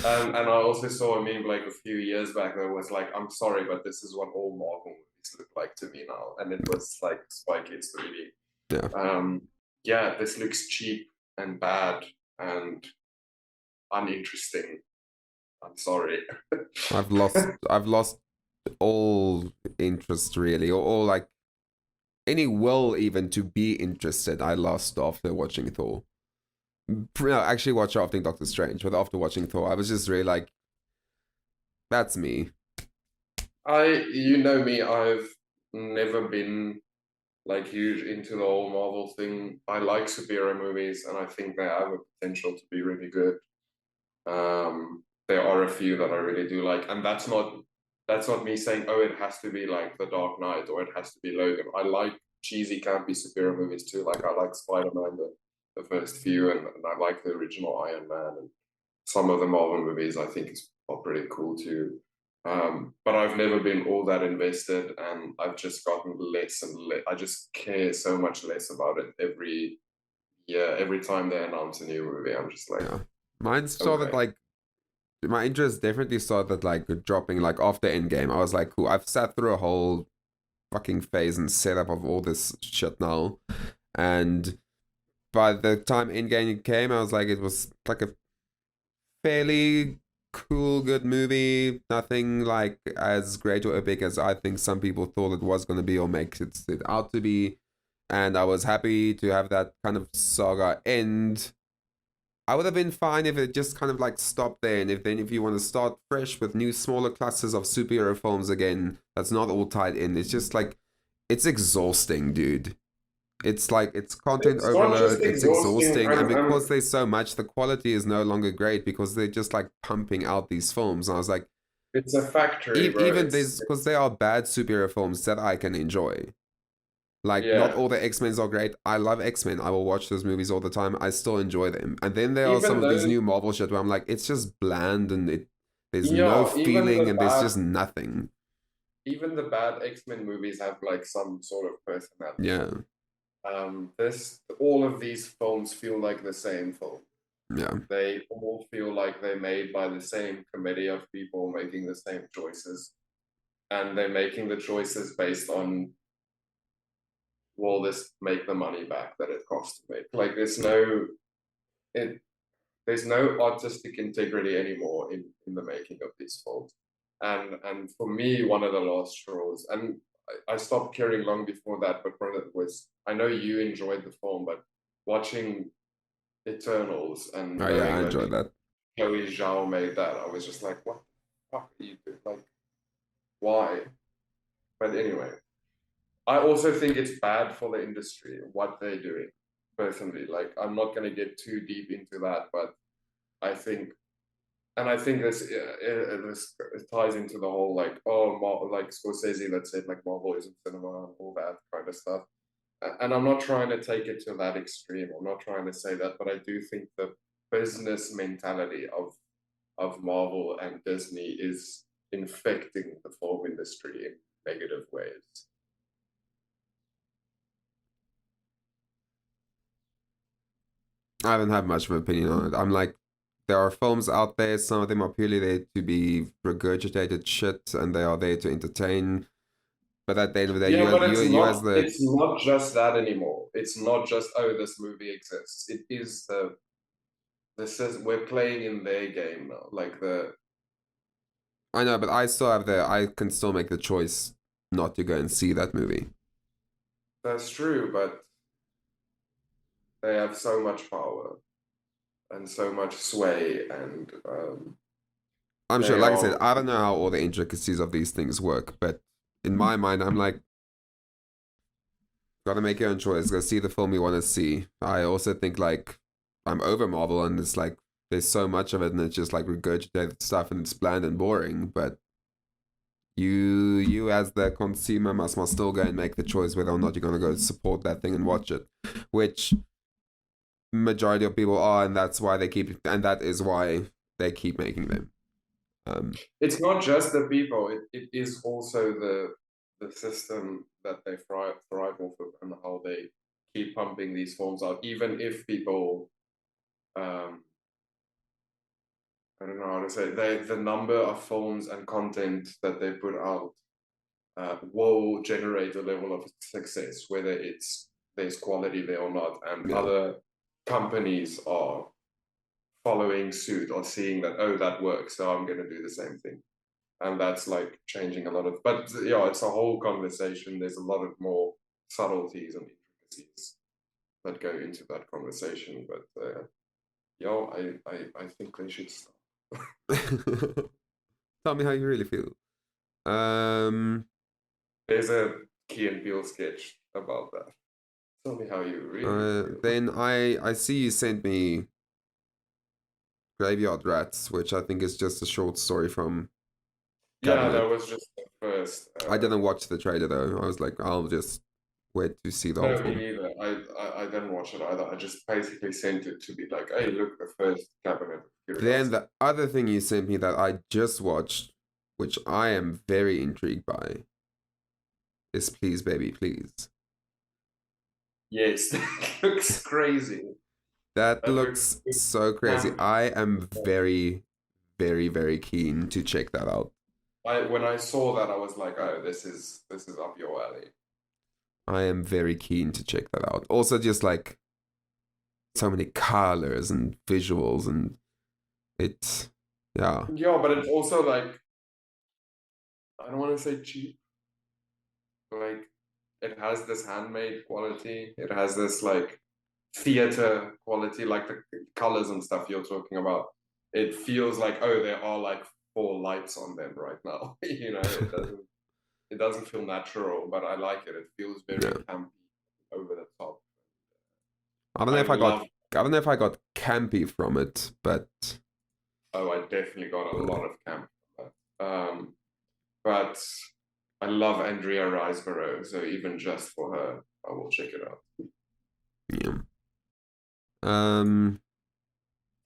And I also saw a meme like a few years back that was like, I'm sorry, but this is what all Marvel movies look like to me now. And it was like Spy Kids 3D. Yeah. Yeah, this looks cheap and bad and uninteresting. I'm sorry. I've lost all interest really, or like any will even to be interested. I lost after watching Thor. No, actually, watch after Doctor Strange, but after watching Thor, I was just really like, that's me. You know me, I've never been like huge into the whole Marvel thing. I like superhero movies, and I think they have a potential to be really good. There are a few that I really do like, and that's not me saying, oh, it has to be like The Dark Knight or it has to be Logan. I like cheesy, campy superhero movies too. Like I like Spider-Man, the first few, and I like the original Iron Man, and some of the Marvel movies I think are pretty cool too. But I've never been all that invested, and I've just gotten less and less. I just care so much less about it every year. Every time they announce a new movie, I'm just like, Yeah, mine started okay. like my interest definitely started like dropping like after Endgame. I was like, cool. I've sat through a whole fucking phase and setup of all this shit now, and by the time Endgame came, I was like, it was like a fairly cool, good movie. Nothing like as great or epic as I think some people thought it was going to be or makes it out to be. And I was happy to have that kind of saga end. I would have been fine if it just kind of like stopped there. And if you want to start fresh with new smaller clusters of superhero films again, that's not all tied in. It's just like, it's exhausting, dude. It's like, it's content It's not just overload, it's exhausting, and and because there's so much, the quality is no longer great because they're just like pumping out these films. And I was like, it's a factory, bro. even there's, because they are bad superhero films that I can enjoy. Like, not Yeah. all the X-Men are great. I love X-Men. I will watch those movies all the time. I still enjoy them. And then there are Even some of these those, new Marvel shit where I'm like, it's just bland and there's yeah, no even feeling the and there's bad, just nothing. even the bad X-Men movies have like some sort of personality. Yeah. All of these films feel like the same film. Yeah. They all feel like they're made by the same committee of people making the same choices. And they're making the choices based on, will this make the money back that it cost to make? Like there's no artistic integrity anymore in the making of these films. And for me, one of the last straws, and I stopped caring long before that, but one of it was, I know you enjoyed the film, but watching Eternals and Oh, yeah, I enjoyed that. Jaume made that, I was just like, what the fuck are you doing? Like, why? But anyway, I also think it's bad for the industry, what they're doing, personally. Like, I'm not going to get too deep into that, but I think, and I think this ties into the whole, like, like Scorsese that said, like, Marvel isn't cinema and all that kind of stuff. And I'm not trying to take it to that extreme. I'm not trying to say that, but I do think the business mentality of Marvel and Disney is infecting the film industry in negative ways. I don't have much of an opinion on it. I'm like, there are films out there, some of them are purely there to be regurgitated shit and they are there to entertain. But at the end of the day, Yeah, but you as the... it's not just that anymore. It's not just, oh, this movie exists. It is we're playing in their game now. Like I know, but I can still make the choice not to go and see that movie. That's true, but they have so much power and so much sway, and I'm sure, like I said, I don't know how all the intricacies of these things work, but in my mind, I'm like, gotta make your own choice. Go see the film you want to see. I also think like I'm over Marvel, and it's like there's so much of it, and it's just like regurgitated stuff, and it's bland and boring. But you as the consumer must still go and make the choice whether or not you're gonna go support that thing and watch it, which majority of people are, and that's why that is why they keep making them. It's not just the people; it is also the system that they thrive off of, and how they keep pumping these films out, even if people, I don't know how to say it, the number of films and content that they put out will generate a level of success, whether there's quality there or not, and other companies are following suit or seeing that, oh, that works, so I'm going to do the same thing. And that's like changing a lot of, but yeah, it's a whole conversation. There's a lot of more subtleties and intricacies that go into that conversation. But I think they should stop. Tell me how you really feel. There's a Key and Peele sketch about that. Tell me how you really feel. Then I see you sent me Graveyard Rats, which I think is just a short story from Cabinet. Yeah, that was just the first. I didn't watch the trailer though. I was like, I'll just wait to see the whole film. No, me neither. I didn't watch it either. I just basically sent it to be like, hey, look, the first Cabinet. Then the other thing you sent me that I just watched, which I am very intrigued by, is Please Baby Please. Yes, that looks crazy. That looks so crazy. I am very, very, very keen to check that out. When I saw that, I was like, oh, this is up your alley. I am very keen to check that out. Also, just like so many colors and visuals, and it's Yeah. Yeah, but it's also like, I don't want to say cheap. Like, it has this handmade quality. It has this like theater quality, like the colors and stuff you're talking about. It feels like, oh, there are like 4 lights on them right now. You know, it doesn't feel natural, but I like it. It feels very Yeah. campy, over the top. I don't know if I got campy from it, but Oh, I definitely got a lot of camp from that. But I love Andrea Riseborough, so even just for her, I will check it out. yeah.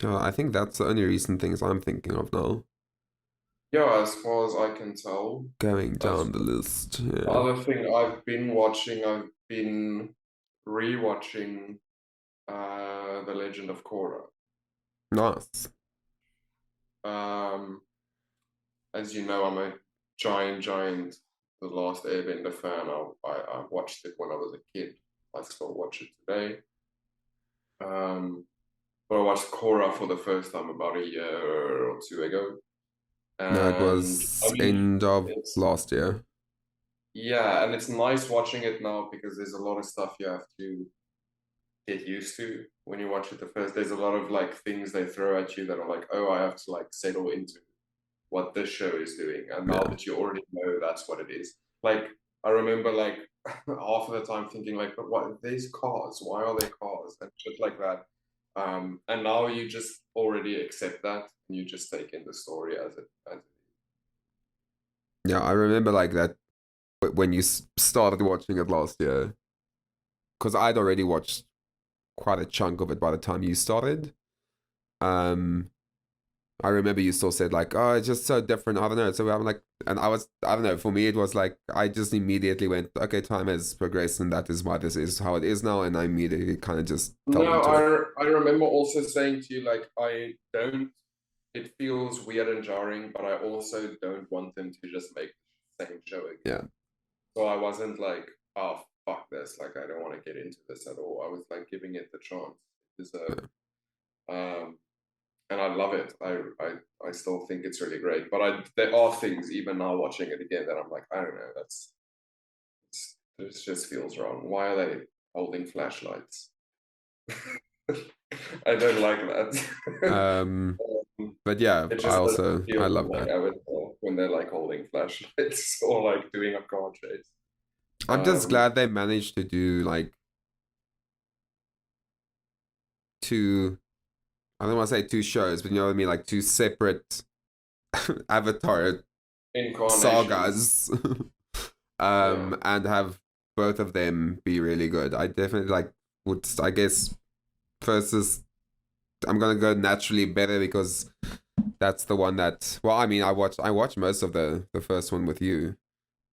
I think that's the only recent things I'm thinking of now. Yeah, as far as I can tell. Going down the list. Yeah. The other thing I've been watching, I've been rewatching The Legend of Korra. Nice. As you know, I'm a giant The Last Airbender fan. I watched it when I was a kid. I still watch it today. But I watched Korra for the first time about a year or 2 ago. No, it And was end of last year. Yeah, and it's nice watching it now because there's a lot of stuff you have to get used to when you watch it the first. There's a lot of like things they throw at you that are like, oh, I have to like settle into what this show is doing. And now that you already know that's what it is. Like, I remember like half of the time thinking like, but what, there's cars, why are there cars? And shit like that. And now you just already accept that and you just take in the story as it is. Yeah, I remember like that when you started watching it last year, because I'd already watched quite a chunk of it by the time you started. I remember you still said like, oh, it's just so different. I don't know. So I'm like, and I don't know. For me, it was like I just immediately went, okay, time has progressed, and that is why this is how it is now. And I immediately kind of just fell into it. I remember also saying to you like, it feels weird and jarring, but I also don't want them to just make the same show again. Yeah. So I wasn't like, oh, fuck this. Like, I don't want to get into this at all. I was like giving it the chance it deserved. And I love it. I still think it's really great. But there are things, even now watching it again, that I'm like, I don't know, this just feels wrong. Why are they holding flashlights? I don't like that. But yeah, I love like that. When they're like holding flashlights or like doing a car chase. I'm just glad they managed to do like I don't want to say 2 shows, but you know what I mean, like 2 separate Avatar sagas, and have both of them be really good. I definitely I guess first I'm gonna go naturally better because that's the one that. Well, I mean, I watched most of the first one with you.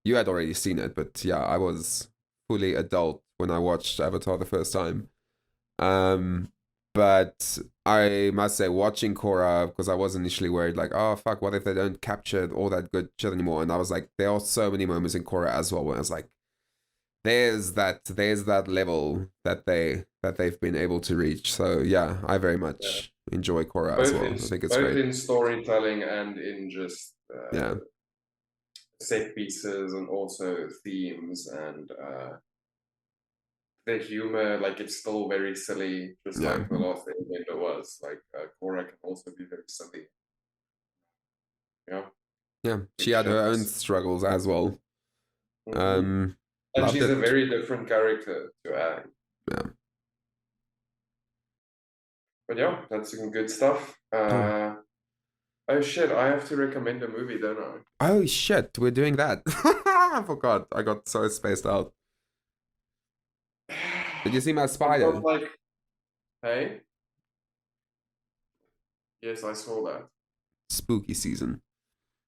You had already seen it, but yeah, I was fully adult when I watched Avatar the first time. But I must say, watching Korra, because I was initially worried, like, oh fuck, what if they don't capture all that good shit anymore? And I was like, there are so many moments in Korra as well where I was like, there's that level that they've been able to reach. So yeah, I very much enjoy Korra as well. I think it's both great in storytelling and in just yeah, set pieces and also themes and the humor. Like, it's still very silly, just like the Last Airbender was. Like, Korra can also be very silly. Yeah, she had her own struggles as well. And she's a very different character to Aang. Yeah. But yeah, that's some good stuff. Oh shit, I have to recommend a movie, don't I? Oh shit, we're doing that. I forgot. I got so spaced out. Did you see my spider? Like, hey? Yes, I saw that. Spooky season.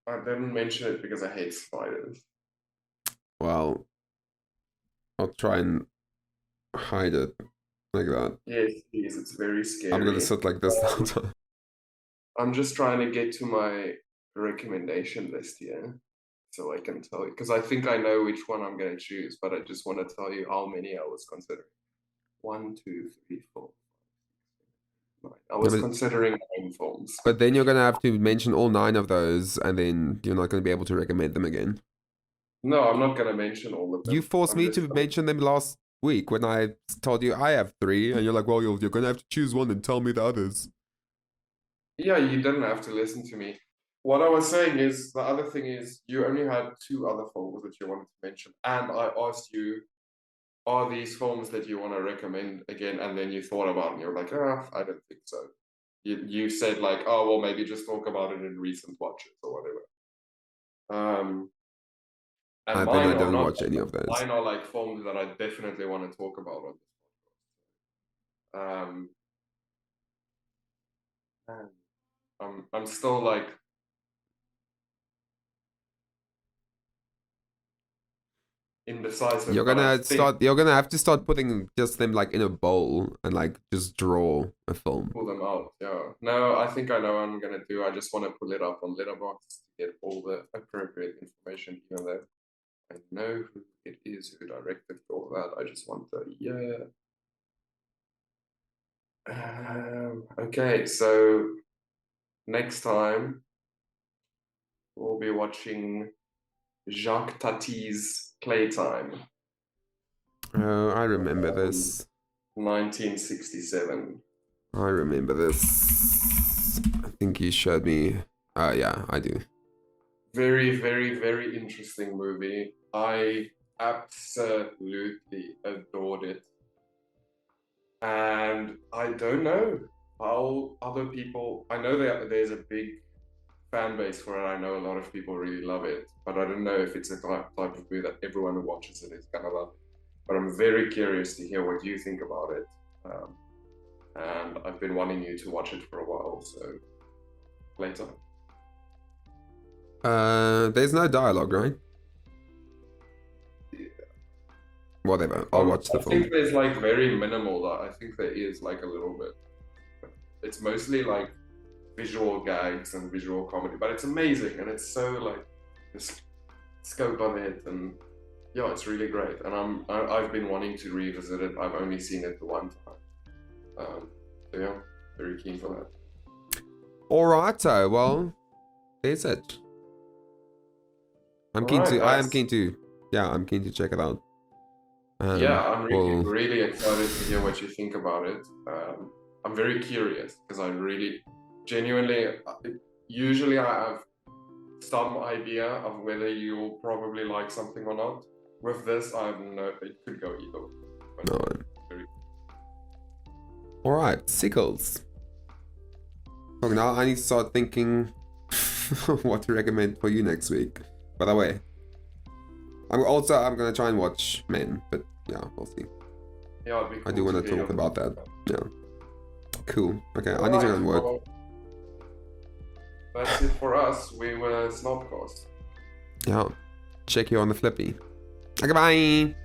I didn't mention it because I hate spiders. Well, I'll try and hide it like that. Yes, please. It's very scary. I'm gonna sit like this the whole time. I'm just trying to get to my recommendation list here, so I can tell you, because I think I know which one I'm going to choose, but I just want to tell you how many I was considering. 1, 2, 3, 4. I was considering 9 films. But then you're going to have to mention all 9 of those, and then you're not going to be able to recommend them again. No, I'm not going to mention all of them. You forced me to mention them last week when I told you I have 3, and you're like, well, you're going to have to choose one and tell me the others. Yeah, you didn't have to listen to me. What I was saying is, the other thing is, you only had 2 other films that you wanted to mention, and I asked you, are these films that you want to recommend again? And then you thought about it, and you're like, I don't think so. You said like, oh, well, maybe just talk about it in recent watches or whatever. And I think I don't watch any of those. Mine are like films that I definitely want to talk about on this podcast. I'm still like, indecisive. You're gonna have to start putting just them like in a bowl and like just draw a film. Pull them out, yeah. No, I think I know what I'm gonna do. I just want to pull it up on Letterboxd to get all the appropriate information, even though I know who it is who directed all that. I just want the okay, so next time we'll be watching Jacques Tati's Playtime. Oh, I remember this. 1967. I remember this. I think you showed me. Yeah, I do. Very, very, very interesting movie. I absolutely adored it. And I don't know how other people... I know there's a big fan base for it. I know a lot of people really love it, but I don't know if it's a type of movie that everyone who watches it is gonna love. But I'm very curious to hear what you think about it. And I've been wanting you to watch it for a while, so later. There's no dialogue, right? Yeah. Whatever, I'll watch the film. I think there's like very minimal. I think there is like a little bit. It's mostly like visual gags and visual comedy, but it's amazing, and it's so like the scope of it, and yeah, it's really great. And I've been wanting to revisit it. I've only seen it the one time. So yeah, very keen for that. Alrighto, well, there's it. I'm keen to check it out. Yeah, I'm really excited to hear what you think about it. I'm very curious because I really, genuinely, usually I have some idea of whether you'll probably like something or not. With this, I don't know, it could go either. No. Alright, Sickles. Okay, now I need to start thinking what to recommend for you next week. By the way, I'm gonna try and watch Men, but yeah, we'll see. Yeah, it'd be cool. I do want to talk about that. Yeah. Cool. Okay, I need to go and work. Well, that's it for us. We were Snobcast. Yeah. Check you on the flippy. Okay, bye.